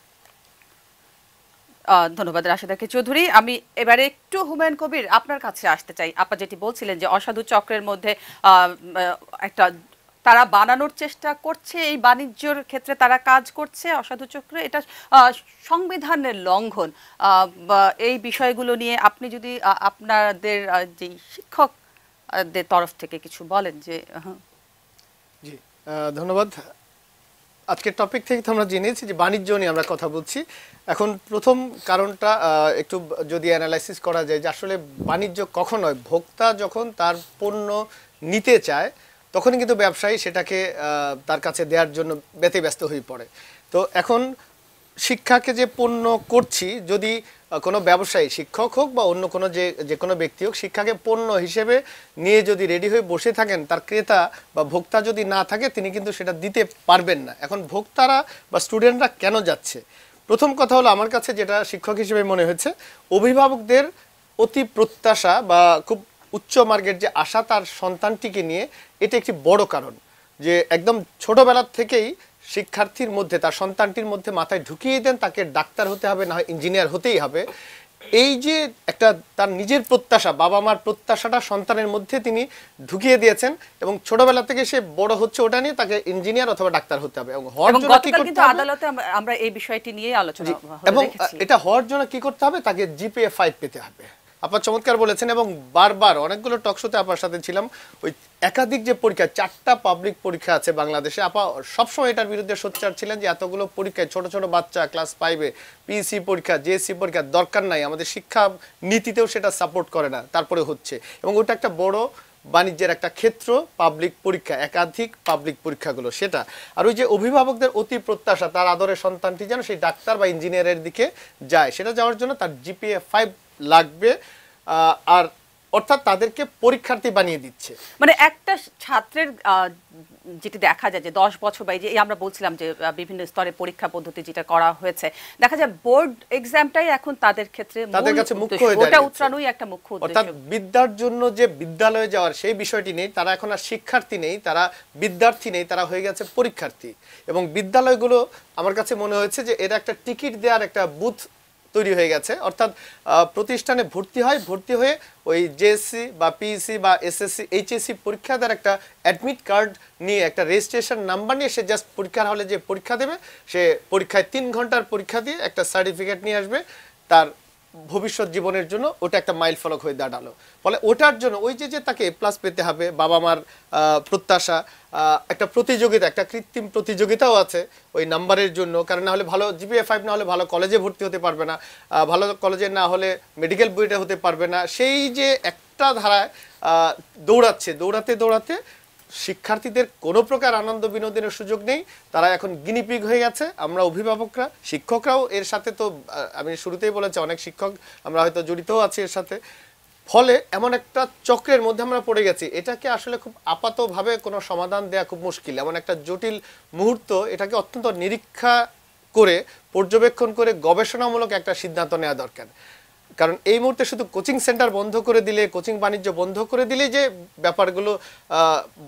ধন্যবাদ রাশেদা কে চৌধুরী। আমি এবারে একটু হুমায়ুন কবির আপনার কাছে আসতে চাই। আপা যেটি বলছিলেন যে অসাধু চক্রের মধ্যে একটা তারা বানানোর চেষ্টা করছে, এই বাণিজ্যর ক্ষেত্রে তারা কাজ করছে অসাধু চক্র, এটা সংবিধানের লঙ্ঘন। এই বিষয়গুলো নিয়ে আপনি যদি আপনাদের যে শিক্ষকদের তরফ থেকে কিছু বলেন যে। জি, ধন্যবাদ। আজকের টপিক থেকে তো আমরা জেনেছি যে বাণিজ্য নিয়ে আমরা কথা বলছি। এখন প্রথম কারণটা একটু যদি অ্যানালাইসিস করা যায় যে আসলে বাণিজ্য কখন হয়, ভোক্তা যখন তার পণ্য নিতে চায় তখনই কিন্তু ব্যবসায়ী সেটাকে তার কাছে দেওয়ার জন্য ব্যতিব্যস্ত হয়ে পড়ে। তো এখন শিক্ষাকে যে পণ্য করছি, যদি কোনো ব্যবসায়ী শিক্ষক হোক বা অন্য কোনো যে কোনো ব্যক্তি হোক, শিক্ষাকে পণ্য হিসেবে নিয়ে যদি রেডি হয়ে বসে থাকেন, তার ক্রেতা বা ভোক্তা যদি না থাকে তিনি কিন্তু সেটা দিতে পারবেন না। এখন ভোক্তারা বা স্টুডেন্টরা কেন যাচ্ছে? প্রথম কথা হলো আমার কাছে যেটা শিক্ষক হিসেবে মনে হয়েছে, অভিভাবকদের অতি প্রত্যাশা বা খুব উচ্চ মার্গের যে আশা তার সন্তানটিকে নিয়ে, এটা একটি বড় কারণ। যে একদম ছোটবেলা থেকেই শিক্ষার্থীর মধ্যে, তার সন্তানটির মধ্যে মাথায় ঢুকিয়ে দেন তাকে ডাক্তার হতে হবে, না হয় ইঞ্জিনিয়ার হতেই হবে। এই যে একটা তার নিজের প্রত্যাশা, বাবা মার প্রত্যাশাটা সন্তানের মধ্যে তিনি ঢুকিয়ে দিয়েছেন, এবং ছোটবেলা থেকে সে বড় হচ্ছে ওটা নিয়ে, তাকে ইঞ্জিনিয়ার অথবা ডাক্তার হতে হবে। এবং হওয়ার জন্য কি করতে হবে, আদালতে আমরা এই বিষয়টি নিয়ে আলোচনা এবং এটা হওয়ার জন্য কি করতে হবে, তাকে জিপিএ 5 পেতে হবে। আপা চমৎকার বলেছেন, এবং বারবার অনেকগুলো টকশোতে আপার সাথে ছিলাম, ওই একাধিক যে পরীক্ষা, 4টা পাবলিক পরীক্ষা আছে বাংলাদেশে, আপা সবসময় এটার বিরুদ্ধে সোচ্চার ছিলেন যে এতগুলো পরীক্ষায় ছোট ছোট বাচ্চা ক্লাস 5-এ পিসি পরীক্ষা, জেএসসি পরীক্ষা দরকার নাই, আমাদের শিক্ষা নীতিতেও সেটা সাপোর্ট করে না, তারপরে হচ্ছে। এবং ওটা একটা বড় বাণিজ্যের একটা ক্ষেত্র, পাবলিক পরীক্ষা, একাধিক পাবলিক পরীক্ষাগুলো সেটা। আর ওই যে অভিভাবকদের অতি প্রত্যাশা তার আদরের সন্তানটি যেন সেই ডাক্তার বা ইঞ্জিনিয়ারের দিকে যায়, সেটা যাওয়ার জন্য তার জিপিএ 5 লাগবে। আর অর্থাৎ তাদেরকে পরীক্ষার্থী বানিয়ে দিচ্ছে। মানে একটা ছাত্রের যেটি দেখা যায় যে 10 বছর বা এই আমরা বলছিলাম যে বিভিন্ন স্তরে পরীক্ষা পদ্ধতি যেটা করা হয়েছে, দেখা যায় বোর্ড এক্সামটাই এখন তাদের ক্ষেত্রে তাদের কাছে মুখ্য হয়ে দাঁড়িয়েছে, ওটা উত্তরণই একটা মুখ্য উদ্দেশ্য। অর্থাৎ বিদ্যার জন্য যে বিদ্যালয়ে যাওয়ার সেই বিষয়টি নেই, তারা এখন আর শিক্ষার্থী নেই, তারা বিদ্যার্থী নেই, তারা হয়ে গেছে পরীক্ষার্থী। এবং বিদ্যালয়গুলো আমার কাছে মনে হয়েছে যে এরা একটা টিকিট দেওয়ার একটা বুথ তৈরি হয়ে গেছে। অর্থাৎ প্রতিষ্ঠানে ভর্তি হয়ে ওই জেএসসি বা পিইসি বা এসএসসি এইচএসসি পরীক্ষা দেওয়ার একটা অ্যাডমিট কার্ড নিয়ে, একটা রেজিস্ট্রেশন নাম্বার নিয়ে সে জাস্ট পরীক্ষার হলে যে পরীক্ষা দেবে, সে পরীক্ষায় 3 ঘন্টার পরীক্ষা দিয়ে একটা সার্টিফিকেট নিয়ে আসবে, তার ভবিষ্যৎ জীবনের জন্য ওটা একটা মাইল ফলক হয়ে দাঁড়ালো। ফলে ওটার জন্য ওই যে তাকে A+ পেতে হবে, বাবা মার প্রত্যাশা, একটা প্রতিযোগিতা, একটা কৃত্রিম প্রতিযোগিতাও আছে ওই নাম্বারের জন্য। কারণ না হলে ভালো জিপিএ 5 না হলে ভালো কলেজে ভর্তি হতে পারবে না, ভালো কলেজে না হলে মেডিকেল বুয়েটে হতে পারবে না। সেই যে একটা ধারায় দৌড়াতে শিক্ষার্থীদের কোনো প্রকার আনন্দ বিনোদনের সুযোগ নেই, তারা এখন গিনিপিগ হয়ে গেছে। আমরা অভিভাবকরা, শিক্ষকরাও এর সাথে, তো আমি শুরুতেই বলেছি অনেক শিক্ষক আমরা হয়তো জড়িতও আছি এর সাথে। ফলে এমন একটা চক্রের মধ্যে আমরা পড়ে গেছি, এটাকে আসলে খুব আপাতভাবে কোনো সমাধান দেওয়া খুব মুশকিল। এমন একটা জটিল মুহূর্ত, এটাকে অত্যন্ত নিরীক্ষা করে, পর্যবেক্ষণ করে, গবেষণামূলক একটা সিদ্ধান্ত নেওয়া দরকার। কারণ এই মুহূর্তে শুধু কোচিং সেন্টার বন্ধ করে দিলে, কোচিং বাণিজ্য বন্ধ করে দিলে যে ব্যাপারগুলো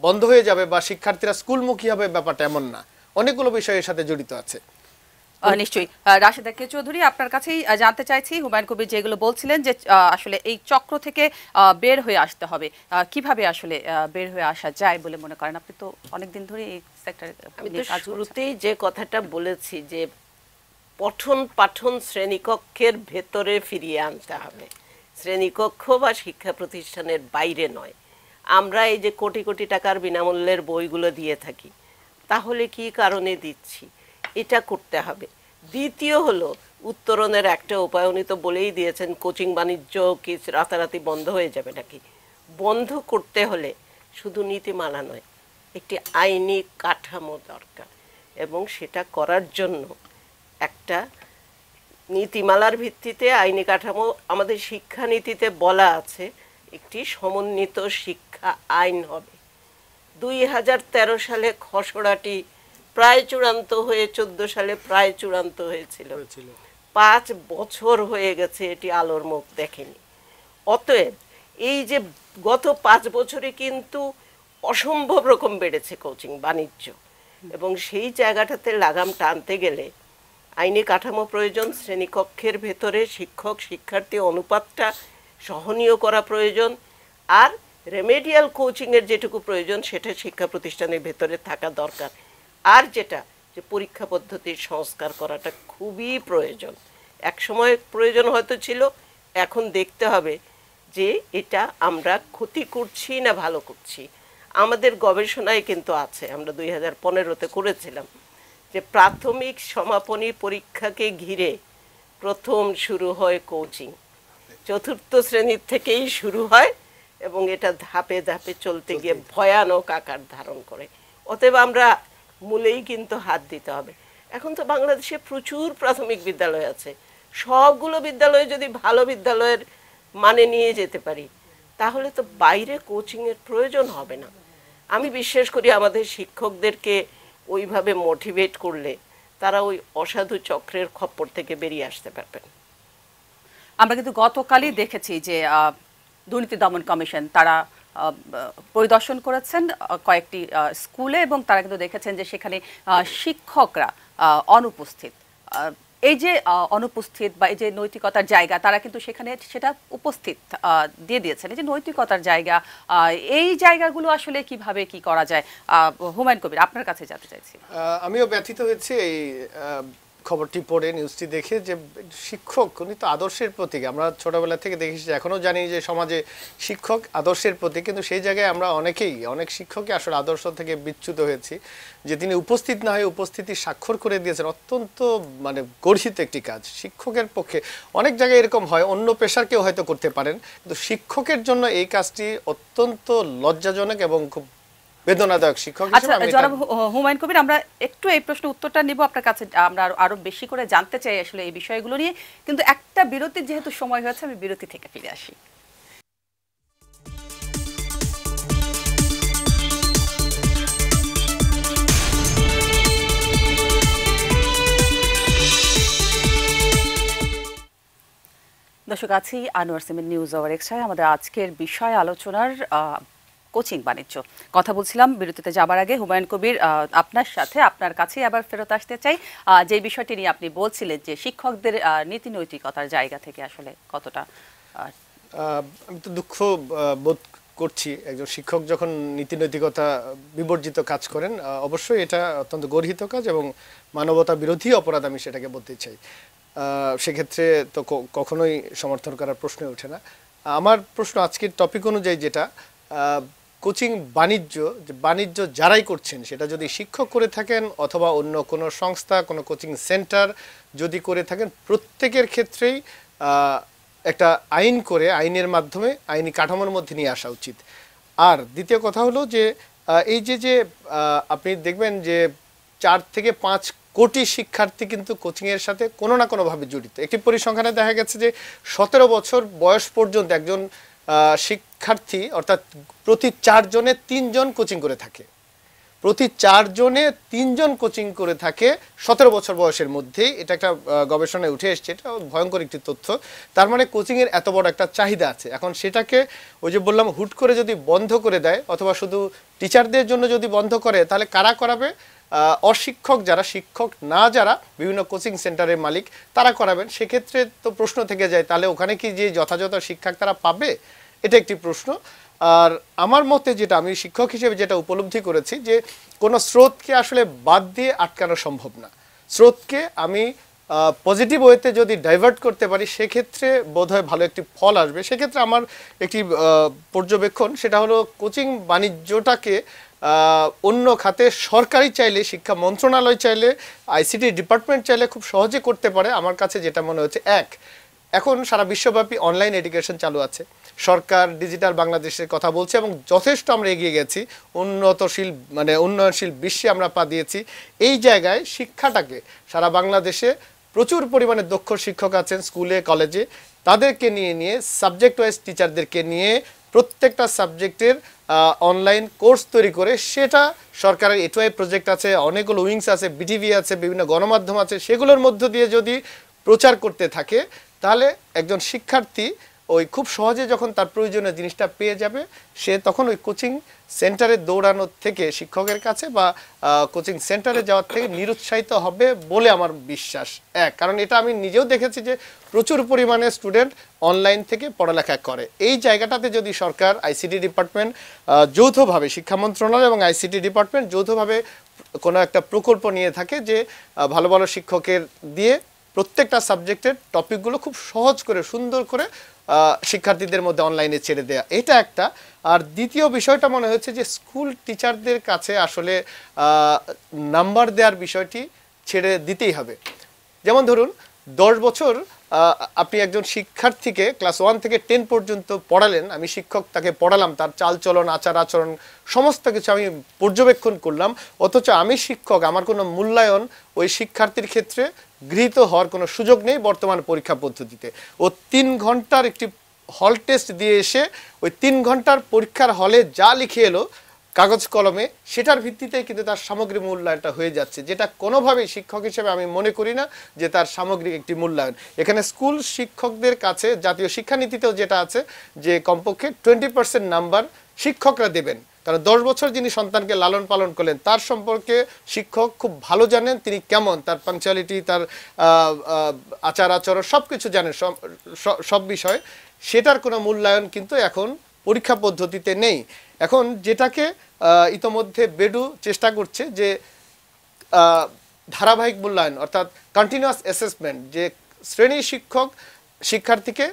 বন্ধ হয়ে যাবে বা শিক্ষার্থীরা স্কুলমুখী হবে, ব্যাপারটা এমন না, অনেকগুলো বিষয়ের সাথে জড়িত আছে। নিশ্চয়ই। রাশেদা কে চৌধুরী, আপনার কাছেই জানতে চাইছি, হুমায়ুন কবির যেগুলো বলছিলেন যে আসলে এই চক্র থেকে বের হয়ে আসতে হবে, কিভাবে আসলে বের হয়ে আসা যায় বলে মনে করেন? আপনি তো অনেকদিন ধরে এই সেক্টরে শুরুতেই যে কথাটা বলেছি যে পঠন পাঠন শ্রেণীকক্ষের ভেতরে ফিরিয়ে আনতে হবে, শ্রেণীকক্ষ বা শিক্ষা প্রতিষ্ঠানের বাইরে নয়। আমরা এই যে কোটি কোটি টাকার বিনামূল্যের বইগুলো দিয়ে থাকি, তাহলে কি কারণে দিচ্ছি, এটা করতে হবে। দ্বিতীয় হলো উত্তরণের একটা উপায়, উনি তো বলেই দিয়েছেন, কোচিং বাণিজ্য কি রাতারাতি বন্ধ হয়ে যাবে নাকি। বন্ধ করতে হলে শুধু নীতিমালা নয়, একটি আইনি কাঠামো দরকার, এবং সেটা করার জন্য একটা নীতিমালার ভিত্তিতে আইনি কাঠামো, আমাদের শিক্ষানীতিতে বলা আছে একটি সমন্বিত শিক্ষা আইন হবে। 2013 সালে খসড়াটি প্রায় চূড়ান্ত হয়ে 14 সালে প্রায় চূড়ান্ত হয়েছিল। 5 বছর হয়ে গেছে এটি আলোর মুখ দেখেনি। অতএব এই যে গত 5 বছরে কিন্তু অসম্ভব রকম বেড়েছে কোচিং বাণিজ্য, এবং সেই জায়গাটাতে লাগাম টানতে গেলে আইনি কাঠামো প্রয়োজন, শ্রেণীকক্ষের ভেতরে শিক্ষক শিক্ষার্থী অনুপাতটা সহনীয় করা প্রয়োজন, আর রেমেডিয়াল কোচিংয়ের যেটুকু প্রয়োজন সেটা শিক্ষা প্রতিষ্ঠানের ভেতরে থাকা দরকার। আর যেটা যে পরীক্ষা পদ্ধতির সংস্কার করাটা খুবই প্রয়োজন। এক সময় প্রয়োজন হয়তো ছিল, এখন দেখতে হবে যে এটা আমরা ক্ষতি করছি না ভালো করছি। আমাদের গবেষণায় কিন্তু আছে, আমরা 2015-তে করেছিলাম যে প্রাথমিক সমাপনী পরীক্ষাকে ঘিরে প্রথম শুরু হয় কোচিং, 4র্থ শ্রেণীর থেকেই শুরু হয়, এবং এটা ধাপে ধাপে চলতে গিয়ে ভয়ানক আকার ধারণ করে। অতএব আমরা মূলেই কিন্তু হাত দিতে হবে। এখন তো বাংলাদেশে প্রচুর প্রাথমিক বিদ্যালয় আছে, সবগুলো বিদ্যালয়ে যদি ভালো বিদ্যালয়ের মানে নিয়ে যেতে পারি, তাহলে তো বাইরে কোচিংয়ের প্রয়োজন হবে না। আমি বিশ্বাস করি আমাদের শিক্ষকদেরকে ওইভাবে মোটিভেট করলে তারা ওই অসাধু চক্রের খপ্পর থেকে বেরিয়ে আসতে পারবেন। আমরা কিন্তু গতকালই দেখেছি যে দুর্নীতি দমন কমিশন তারা পরিদর্শন করেছেন কয়েকটি স্কুলে এবং তারা কিন্তু দেখেছেন যে সেখানে শিক্ষকরা অনুপস্থিত। এই যে অনুপস্থিত বা এই যে নৈতিকতার জায়গা, তারা কিন্তু সেখানে সেটা উপস্থিত দিয়ে দিয়েছেন। এই যে নৈতিকতার জায়গা, এই জায়গাগুলো আসলে কিভাবে কি করা যায়, হুমায়ুন কবির আপনার কাছে জানতে চাইছি। আমিও ব্যথিত হয়েছি এই খবরটি পড়ে, নিউজটি দেখে, যে শিক্ষক উনি তো আদর্শের প্রতীক। আমরা ছোটবেলা থেকে দেখেছি, এখনো জানি যে সমাজে শিক্ষক আদর্শের প্রতীক, কিন্তু সেই জায়গায় আমরা অনেক শিক্ষকই আসলে আদর্শ থেকে বিচ্যুত হয়েছি। যে তিনি উপস্থিত না হয়ে উপস্থিতি স্বাক্ষর করে দিয়েছেন, অত্যন্ত মানে গর্হিত একটি কাজ শিক্ষকের পক্ষে। অনেক জায়গায় এরকম হয়, অন্য পেশার কেউ হয়তো করতে পারেন, কিন্তু শিক্ষকের জন্য এই কাজটি অত্যন্ত লজ্জাজনক এবং খুব বেদনাদায়ক। শিক্ষক আচ্ছা জনাব হুমায়ুন কবির, আমরা একটু এই প্রশ্নের উত্তরটা নিব আপনার কাছে। আমরা আরো বেশি করে জানতে চাই আসলে এই বিষয়গুলো নিয়ে, কিন্তু একটা বিরতির যেহেতু সময় হয়েছে, আমি বিরতি থেকে ফিরে আসি। দর্শক, আছি আনোয়ার সিমেন্ট নিউজ আওয়ার এক্সট্রায়। আমাদের আজকের বিষয় আলোচনার কোচিং বাণিজ্য কথা বলছিলাম। বিরতিতে যাবার আগে হুমায়ুন কবির, আপনার সাথে আপনার কাছে আবার ফেরত আসতে চাই। যে বিষয়টি নিয়ে আপনি বলছিলেন যে শিক্ষকদের নীতি নৈতিকতার জায়গা থেকে আসলে কতটা, আমি তো দুঃখ বোধ করছি একজন শিক্ষক যখন নীতি নৈতিকতা বিবর্জিত কাজ করেন। অবশ্যই এটা অত্যন্ত গর্হিত কাজ এবং মানবতা বিরোধী অপরাধ, আমি সেটাকে বলতে চাই। সেক্ষেত্রে তো কখনোই সমর্থন করার প্রশ্ন ওঠে না। আমার প্রশ্ন আজকের টপিক অনুযায়ী যেটা, কোচিং বাণিজ্য যারাই করছেন, সেটা যদি শিক্ষক করে থাকেন অথবা অন্য কোনো সংস্থা, কোনো কোচিং সেন্টার যদি করে থাকেন, প্রত্যেকের ক্ষেত্রেই একটা আইন করে, আইনের মাধ্যমে আইনি কাঠামোর মধ্যে নিয়ে আসা উচিত। আর দ্বিতীয় কথা হলো যে এই যে আপনি দেখবেন যে 4 থেকে 5 কোটি শিক্ষার্থী কিন্তু কোচিংয়ের সাথে কোনো না কোনোভাবে জড়িত। একটি পরিসংখ্যানে দেখা গেছে যে 17 বছর বয়স পর্যন্ত একজন শিক্ষার্থী, অর্থাৎ প্রতি 4 জনে 3 জন কোচিং করে থাকে। প্রতি 4 জনে 3 জন কোচিং করে থাকে 17 বছর বয়সের মধ্যেই। এটা একটা গবেষণায় উঠে এসছে, এটা ভয়ঙ্কর একটি তথ্য। তার মানে কোচিংয়ের এত বড় একটা চাহিদা আছে। এখন সেটাকে ওই যে বললাম, হুট করে যদি বন্ধ করে দেয় অথবা শুধু টিচারদের জন্য যদি বন্ধ করে, তাহলে কারা করাবে? অশিক্ষক যারা, শিক্ষক না যারা, বিভিন্ন কোচিং সেন্টারের মালিক, তারা করাবেন। সেক্ষেত্রে তো প্রশ্ন থেকে যায়, তাহলে ওখানে কি যে যথাযথ শিক্ষা তারা পাবে? এটা একটি প্রশ্ন। আর আমার মতে যেটা, আমি শিক্ষক হিসেবে যেটা উপলব্ধি করেছি, যে কোনো স্রোতকে আসলে বাদ দিয়ে আটকানো সম্ভব না। স্রোতকে আমি পজিটিভ ওয়েতে যদি ডাইভার্ট করতে পারি, সেক্ষেত্রে বোধহয় ভালো একটি ফল আসবে। সেক্ষেত্রে আমার একটি পর্যবেক্ষণ, সেটা হলো কোচিং বাণিজ্যটাকে অন্য খাতে সরকারি চাইলে, শিক্ষা মন্ত্রণালয় চাইলে, আইসিটি ডিপার্টমেন্ট চাইলে খুব সহজে করতে পারে। আমার কাছে যেটা মনে হচ্ছে, এখন সারা বিশ্বব্যাপী অনলাইন এডুকেশন চালু আছে। সরকার ডিজিটাল বাংলাদেশের কথা বলছে এবং যথেষ্ট আমরা এগিয়ে গেছি, উন্নয়নশীল বিশ্বে আমরা পা দিয়েছি। এই জায়গায় শিক্ষাটাকে সারা বাংলাদেশে প্রচুর পরিমাণে দক্ষ শিক্ষক আছেন স্কুলে কলেজে, তাদেরকে নিয়ে সাবজেক্ট ওয়াইজ টিচারদেরকে নিয়ে প্রত্যেকটা সাবজেক্টের অনলাইন কোর্স তৈরি করে, সেটা সরকারের এটুআই প্রজেক্ট আছে, অনেকগুলো উইংস আছে, বিটিভি আছে, বিভিন্ন গণমাধ্যম আছে, সেগুলোর মধ্য দিয়ে যদি প্রচার করতে থাকে, তাহলে একজন শিক্ষার্থী ওই খুব সহজে যখন তার প্রয়োজনীয় জিনিসটা পেয়ে যাবে, সে তখন ওই কোচিং সেন্টারে দৌড়ানোর থেকে, শিক্ষকের কাছে বা কোচিং সেন্টারে যাওয়ার থেকে নিরুৎসাহিত হবে বলে আমার বিশ্বাস। কারণ এটা আমি নিজেও দেখেছি যে প্রচুর পরিমাণে স্টুডেন্ট অনলাইন থেকে পড়ালেখা করে। এই জায়গাটাতে যদি সরকার, আইসিটি ডিপার্টমেন্ট যৌথভাবে, শিক্ষা মন্ত্রণালয় এবং আইসিটি ডিপার্টমেন্ট যৌথভাবে কোনো একটা প্রকল্প নিয়ে থাকে, যে ভালো ভালো শিক্ষকের দিয়ে প্রত্যেকটা সাবজেক্টের টপিকগুলো খুব সহজ করে, সুন্দর করে শিক্ষার্থীদের মধ্যে অনলাইনে ছেড়ে দেয়া, এটা একটা। আর দ্বিতীয় বিষয়টা মনে হচ্ছে যে স্কুল টিচারদের কাছে আসলে নাম্বার দেওয়ার বিষয়টি ছেড়ে দিতেই হবে। যেমন ধরুন 10 বছর আপনি একজন শিক্ষার্থীকে ক্লাস 1 থেকে 10 পর্যন্ত পড়ালেন, আমি শিক্ষক, তাকে পড়ালাম, তার চালচলন, আচার আচরণ সমস্ত কিছু আমি পর্যবেক্ষণ করলাম, অথচ আমি শিক্ষক, আমার কোনো মূল্যায়ন ওই শিক্ষার্থীর ক্ষেত্রে গৃহীত হওয়ার কোনো সুযোগ নেই বর্তমান পরীক্ষা পদ্ধতিতে। ও 3 ঘন্টার একটি হল টেস্ট দিয়ে এসে ওই 3 ঘন্টার পরীক্ষার হলে যা লিখে এলো, কাগজ কলমে, সেটার ভিত্তিতে কিন্তু তার সামগ্রিক মূল্যায়নটা হয়ে যাচ্ছে, যেটা কোনোভাবেই শিক্ষক হিসেবে আমি মনে করি না যে তার সামগ্রিক একটি মূল্যায়ন। এখানে স্কুল শিক্ষকদের কাছে জাতীয় শিক্ষানীতিতেও যেটা আছে যে কমপক্ষে 20% নাম্বার শিক্ষকরা দেবেন, কারণ 10 বছর যিনি সন্তানকে লালন পালন করলেন তার সম্পর্কে শিক্ষক খুব ভালো জানেন, তিনি কেমন, তার পাংচুয়ালিটি, তার আচার আচরণ সব কিছু জানেন, সব বিষয়, সেটার কোনো মূল্যায়ন কিন্তু এখন পরীক্ষা পদ্ধতিতে নেই। এখন যেটাকে ইতোমধ্যে বেডু চেষ্টা করছে যে ধারাবাহিক মূল্যায়ন, অর্থাৎ কন্টিনিউয়াস অ্যাসেসমেন্ট, যে শ্রেণী শিক্ষক শিক্ষার্থীকে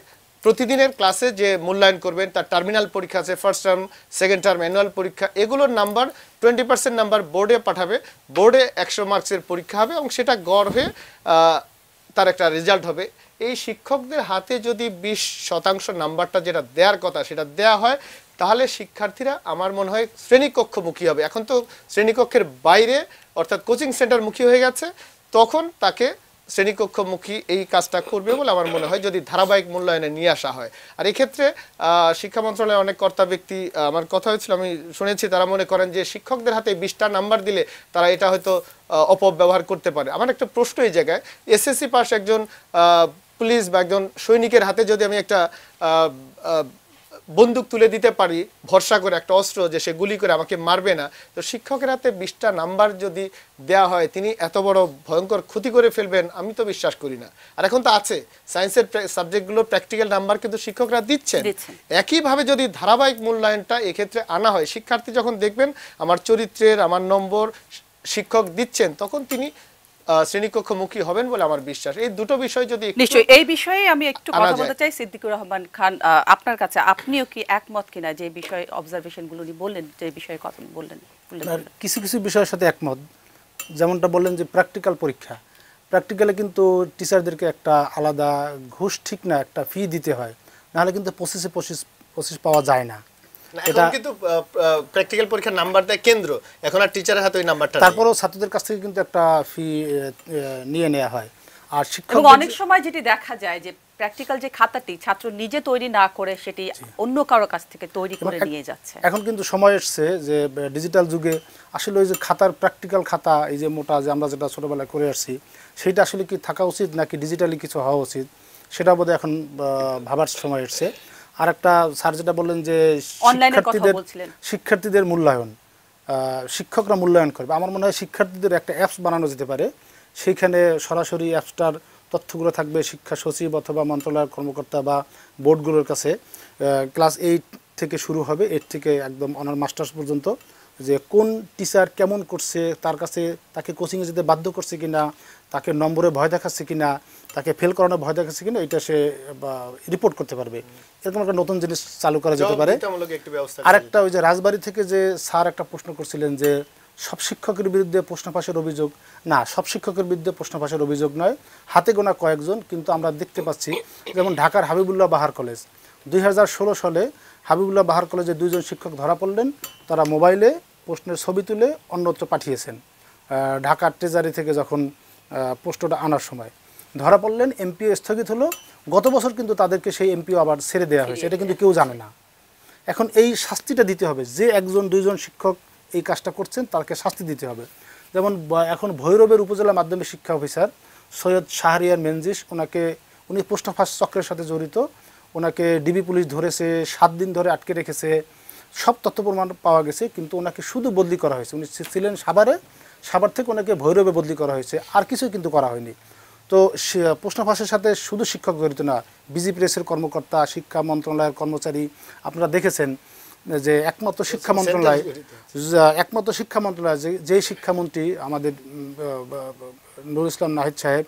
প্রতিদিনের ক্লাসে যে মূল্যায়ন করবেন, তার টার্মিনাল পরীক্ষা আছে, first term, second term, annual পরীক্ষা, এগুলোর নাম্বার 20% নাম্বার বোর্ডে পাঠাবে, বোর্ডে 100 মার্কসের পরীক্ষা হবে এবং সেটা গড় হয়ে তার একটা রেজাল্ট হবে। এই শিক্ষকদের হাতে যদি 20% নাম্বারটা যেটা দেওয়ার কথা সেটা দেয়া হয়, তাহলে শিক্ষার্থীরা আমার মনে হয় শ্রেণীকক্ষমুখী হবে। এখন তো শ্রেণীকক্ষের বাইরে অর্থাৎ কোচিং সেন্টারমুখী হয়ে গেছে, তখন তাকে শ্রেণীকক্ষমুখী এই কাজটা করবে বলে আমার মনে হয় যদি ধারাবাহিক মূল্যায়নে নিয়ে আসা হয়। আর এই ক্ষেত্রে শিক্ষা মন্ত্রণালয়ের অনেক কর্তা ব্যক্তি, আমার কথা হয়েছিল, আমি শুনেছি, তারা মনে করেন যে শিক্ষকদের হাতে 20টা নাম্বার দিলে তারা এটা হয়তো অপব্যবহার করতে পারে। আমার একটা প্রশ্ন এই জায়গায়, এসএসসি পাস একজন পুলিশ বা একজন সৈনিকের হাতে যদি আমি একটা বন্দুক তুলে দিতে পারি ভরসা করে, একটা অস্ত্র, যে সে গুলি করে আমাকে মারবে না, তো শিক্ষকের হাতে 20টা নাম্বার যদি দেয়া হয় তিনি এত বড় ভয়ঙ্কর ক্ষতি করে ফেলবেন আমি তো বিশ্বাস করি না। আর এখন তো আছে সায়েন্সের সাবজেক্টগুলো প্র্যাকটিক্যাল নাম্বার কিন্তু শিক্ষকরা দিচ্ছেন। একইভাবে যদি ধারাবাহিক মূল্যায়নটা এক্ষেত্রে আনা হয়, শিক্ষার্থী যখন দেখবেন আমার চরিত্রের, আমার নম্বর শিক্ষক দিচ্ছেন, তখন তিনি শ্রেণীকক্ষমুখী হবেন বলে আমার বিশ্বাস। এই দুটো বিষয় যদি নিশ্চয়ই, এই বিষয়ে আমি একটু কথা বলতে চাই সিদ্দিকুর রহমান খান, আপনার কাছে, আপনিও কি একমত কিনা যে বিষয়ে অবজারভেশনগুলো উনি বললেন, যে বিষয়ে কথা বললেন? কিছু কিছু বিষয়ের সাথে একমত, যেমনটা বললেন যে প্র্যাকটিক্যাল পরীক্ষা, প্র্যাকটিক্যালে কিন্তু টিচারদেরকে একটা আলাদা ঘুষ ঠিক না, একটা ফি দিতে হয়, নাহলে কিন্তু 25 পাওয়া যায় না। এখন কিন্তু প্র্যাকটিক্যাল পরীক্ষার নাম্বার দেয় কেন্দ্র, এখন আর টিচারের হাতে ওই নাম্বারটা, তারপরেও ছাত্রদের কাছ থেকে কিন্তু একটা ফি নিয়ে নেওয়া হয়। আর শিক্ষক অনেক সময় যেটি দেখা যায় যে প্র্যাকটিক্যাল যে খাতাটি ছাত্র নিজে তৈরি না করে সেটি অন্য কারো কাছ থেকে তৈরি করে নিয়ে যাচ্ছে। এখন কিন্তু সময় এসছে যে ডিজিটাল যুগে আসলে ওই যে খাতার প্র্যাকটিক্যাল খাতা, এই যে মোটা যে আমরা যেটা ছোটবেলায় করে আসছি, সেইটা আসলে কি থাকা উচিত নাকি ডিজিটালি কিছু হওয়া উচিত, সেটা বোধহয় এখন ভাবার সময় এসছে। আর একটা স্যার যেটা বললেন যে শিক্ষার্থীদের মূল্যায়ন, শিক্ষকরা মূল্যায়ন করবে, আমার মনে হয় শিক্ষার্থীদের একটা অ্যাপস বানানো যেতে পারে, সেইখানে সরাসরি অ্যাপসটার তথ্যগুলো থাকবে শিক্ষা সচিব অথবা মন্ত্রণালয়ের কর্মকর্তা বা বোর্ডগুলোর কাছে। ক্লাস 8 থেকে শুরু হবে, 8 থেকে একদম অনার মাস্টার্স পর্যন্ত, যে কোন টিচার কেমন করছে, তার কাছে তাকে কোচিংয়ে যেতে বাধ্য করছে কিনা, তাকে নম্বরে ভয় দেখাচ্ছে কিনা, তাকে ফেল করানোর ভয় দেখাচ্ছে কিনা, এটা সে রিপোর্ট করতে পারবে। এরকম একটা নতুন জিনিস চালু করা যেতে পারে। আরেকটা ওই যে রাজবাড়ী থেকে যে স্যার একটা প্রশ্ন করছিলেন যে সব শিক্ষকের বিরুদ্ধে প্রশ্ন ফাঁসের অভিযোগ, না, সব শিক্ষকের বিরুদ্ধে প্রশ্ন ফাঁসের অভিযোগ নয়, হাতে গোনা কয়েকজন, কিন্তু আমরা দেখতে পাচ্ছি যেমন ঢাকার হাবিবুল্লাহ বাহার কলেজ 2016 সালে হাবিবুল্লাহ বাহার কলেজে 2 জন শিক্ষক ধরা পড়লেন, তারা মোবাইলে প্রশ্নের ছবি তুলে অন্যত্র পাঠিয়েছেন। ঢাকার ট্রেজারি থেকে যখন প্রশ্নটা আনার সময় ধরা পড়লেন, এমপিও স্থগিত হলো, গত বছর কিন্তু তাদেরকে সেই এমপিও আবার ছেড়ে দেওয়া হয়েছে, এটা কিন্তু কেউ জানে না। এখন এই শাস্তিটা দিতে হবে, যে 1-2 জন শিক্ষক এই কাজটা করছেন তাকে শাস্তি দিতে হবে। যেমন এখন ভৈরবের উপজেলা মাধ্যমিক শিক্ষা অফিসার সৈয়দ শাহরিয়ার মেনজিস, উনি প্রশ্ন ফাঁস চক্রের সাথে জড়িত, ওনাকে ডিবি পুলিশ ধরেছে, 7 দিন ধরে আটকে রেখেছে, সব তথ্য প্রমাণ পাওয়া গেছে, কিন্তু ওনাকে শুধু বদলি করা হয়েছে। উনি ছিলেন সাভার থেকে ওনাকে ভৈরবে বদলি করা হয়েছে, আর কিছুই কিন্তু করা হয়নি। তো প্রশ্ন ফাঁসের সাথে শুধু শিক্ষক জড়িত না, বিজি প্রেসের কর্মকর্তা, শিক্ষা মন্ত্রণালয়ের কর্মচারী, আপনারা দেখেছেন যে একমাত্র শিক্ষা মন্ত্রণালয় যে শিক্ষামন্ত্রী আমাদের নুরুল ইসলাম নাহিদ সাহেব,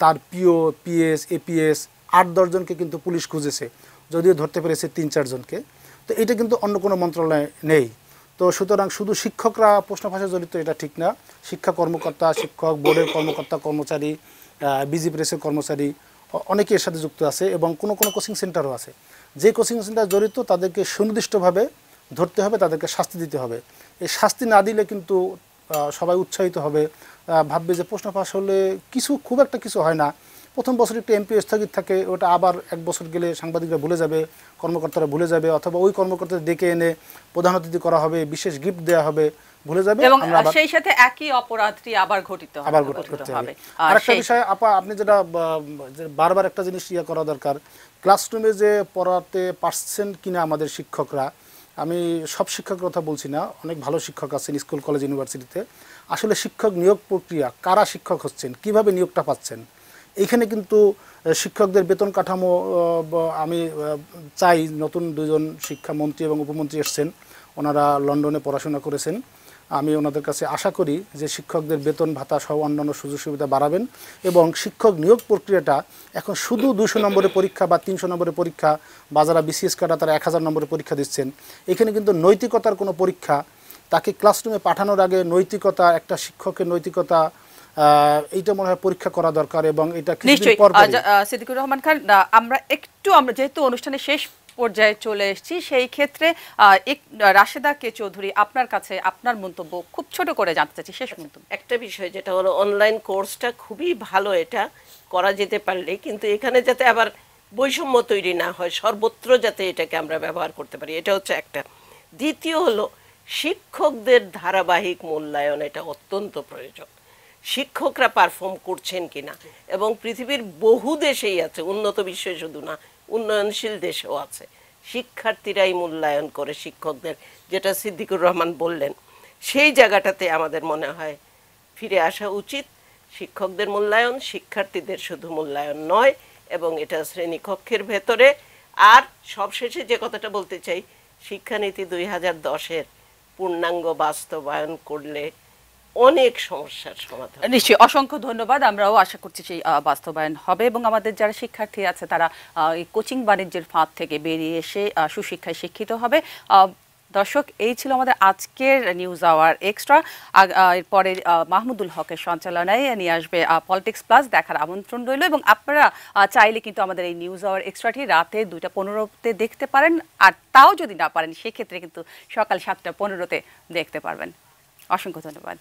তার পিও, পিএস, এপিএস 8-10 জনকে কিন্তু পুলিশ খুঁজেছে, যদিও ধরতে পেরেছে 3-4 জনকে। তো এটা কিন্তু অন্য কোনো মন্ত্রণালয়ে নেই। তো সুতরাং শুধু শিক্ষকরা প্রশ্ন ফাঁসে জড়িত এটা ঠিক না, শিক্ষা কর্মকর্তা, শিক্ষক বোর্ডের কর্মকর্তা, কর্মচারী, বিজি প্রেসের কর্মচারী অনেকে এর সাথে যুক্ত আছে, এবং কোনো কোনো কোচিং সেন্টারও আছে। যে কোচিং সেন্টার জড়িত তাদেরকে সুনির্দিষ্টভাবে ধরতে হবে, তাদেরকে শাস্তি দিতে হবে। এই শাস্তি না দিলে কিন্তু সবাই উৎসাহিত হবে, ভাববে যে প্রশ্ন ফাঁস হলে খুব একটা কিছু হয় না, প্রথম বছর একটু এমপিও স্থগিত থাকে, ওটা আবার 1 বছর গেলে সাংবাদিকরা ভুলে যাবে, কর্মকর্তারা ভুলে যাবে, অথবা ওই কর্মকর্তাদের ডেকে এনে প্রধান অতিথি করা হবে, বিশেষ গিফট দেওয়া হবে, ভুলে যাবে, এবং আমরা আবার সেই সাথে একই অপরাধটি আবার ঘটিত করতে হবে। আরেকটা বিষয় আপা, আপনি যেটা যে বারবার একটা জিনিস করা দরকার, ক্লাসরুমে যে পড়াতে পারছেন কিনা আমাদের শিক্ষকরা, আমি সব শিক্ষকের কথা বলছি না, অনেক ভালো শিক্ষক আছেন স্কুল কলেজ ইউনিভার্সিটিতে, আসলে শিক্ষক নিয়োগ প্রক্রিয়া, কারা শিক্ষক হচ্ছেন, কিভাবে নিয়োগটা পাচ্ছেন, এইখানে কিন্তু শিক্ষকদের বেতন কাঠামো আমি চাই, নতুন 2 জন শিক্ষামন্ত্রী এবং উপমন্ত্রী এসছেন, ওনারা লন্ডনে পড়াশোনা করেছেন, আমি ওনাদের কাছে আশা করি যে শিক্ষকদের বেতন ভাতা সহ অন্যান্য সুযোগ সুবিধা বাড়াবেন, এবং শিক্ষক নিয়োগ প্রক্রিয়াটা এখন শুধু 200 নম্বরের পরীক্ষা বা 300 নম্বরের পরীক্ষা, বা যারা বিসিএস কাটা তারা 1000 নম্বরের পরীক্ষা দিচ্ছেন, এখানে কিন্তু নৈতিকতার কোনো পরীক্ষা, তাকে ক্লাসরুমে পাঠানোর আগে নৈতিকতা, একটা শিক্ষকের নৈতিকতা, এইটা মনে হয় পরীক্ষা করা দরকার। এবং এটা নিশ্চয়ই সিদ্দিকুর রহমান খান, আমরা যেহেতু অনুষ্ঠানের শেষ পর্যায়ে চলে এসেছি, সেই ক্ষেত্রে রাশেদা কে চৌধুরী, আপনার কাছে আপনার মন্তব্য খুব ছোট করে জানতে চাচ্ছি, শেষ মন্তব্য। একটা বিষয় যেটা হলো, অনলাইন কোর্সটা খুবই ভালো, এটা করা যেতে পারলে, কিন্তু এখানে যাতে আবার বৈষম্য তৈরি না হয়, সর্বত্র যাতে এটাকে আমরা ব্যবহার করতে পারি, এটা হচ্ছে একটা। দ্বিতীয় হলো শিক্ষকদের ধারাবাহিক মূল্যায়ন, এটা অত্যন্ত প্রয়োজন। শিক্ষকরা পারফর্ম করছেন কিনা, এবং পৃথিবীর বহু দেশেই আছে, উন্নত বিশ্বে শুধু না, উন্নয়নশীল দেশেও আছে, শিক্ষার্থীরাই মূল্যায়ন করে শিক্ষকদের, যেটা সিদ্দিকুর রহমান বললেন, সেই জায়গাটাতে আমাদের মনে হয় ফিরে আসা উচিত। শিক্ষকদের মূল্যায়ন, শিক্ষার্থীদের শুধু মূল্যায়ন নয়, এবং এটা শ্রেণীকক্ষের ভেতরে। আর সবশেষে যে কথাটা বলতে চাই, শিক্ষানীতি 2010-এর পূর্ণাঙ্গ বাস্তবায়ন করলে অনেক সমস্যার সমাধান। নিশ্চয়ই, অসংখ্য ধন্যবাদ। আমরাও আশা করছি সেই বাস্তবায়ন হবে, এবং আমাদের যারা শিক্ষার্থী আছে তারা এই কোচিং বাণিজ্যের ফাঁদ থেকে বেরিয়ে এসে সুশিক্ষায় শিক্ষিত হবে। দর্শক, এই ছিল আমাদের আজকের নিউজ আওয়ার এক্সট্রা। এরপরে মাহমুদুল হকের সঞ্চালনায় নিয়ে আসবে পলিটিক্স প্লাস, দেখার আমন্ত্রণ রইল। এবং আপনারা চাইলে কিন্তু আমাদের এই নিউজ আওয়ার এক্সট্রাটি রাতে 2:15-তে দেখতে পারেন, আর তাও যদি না পারেন সেক্ষেত্রে কিন্তু সকাল 7:15-তে দেখতে পারবেন। অসংখ্য ধন্যবাদ।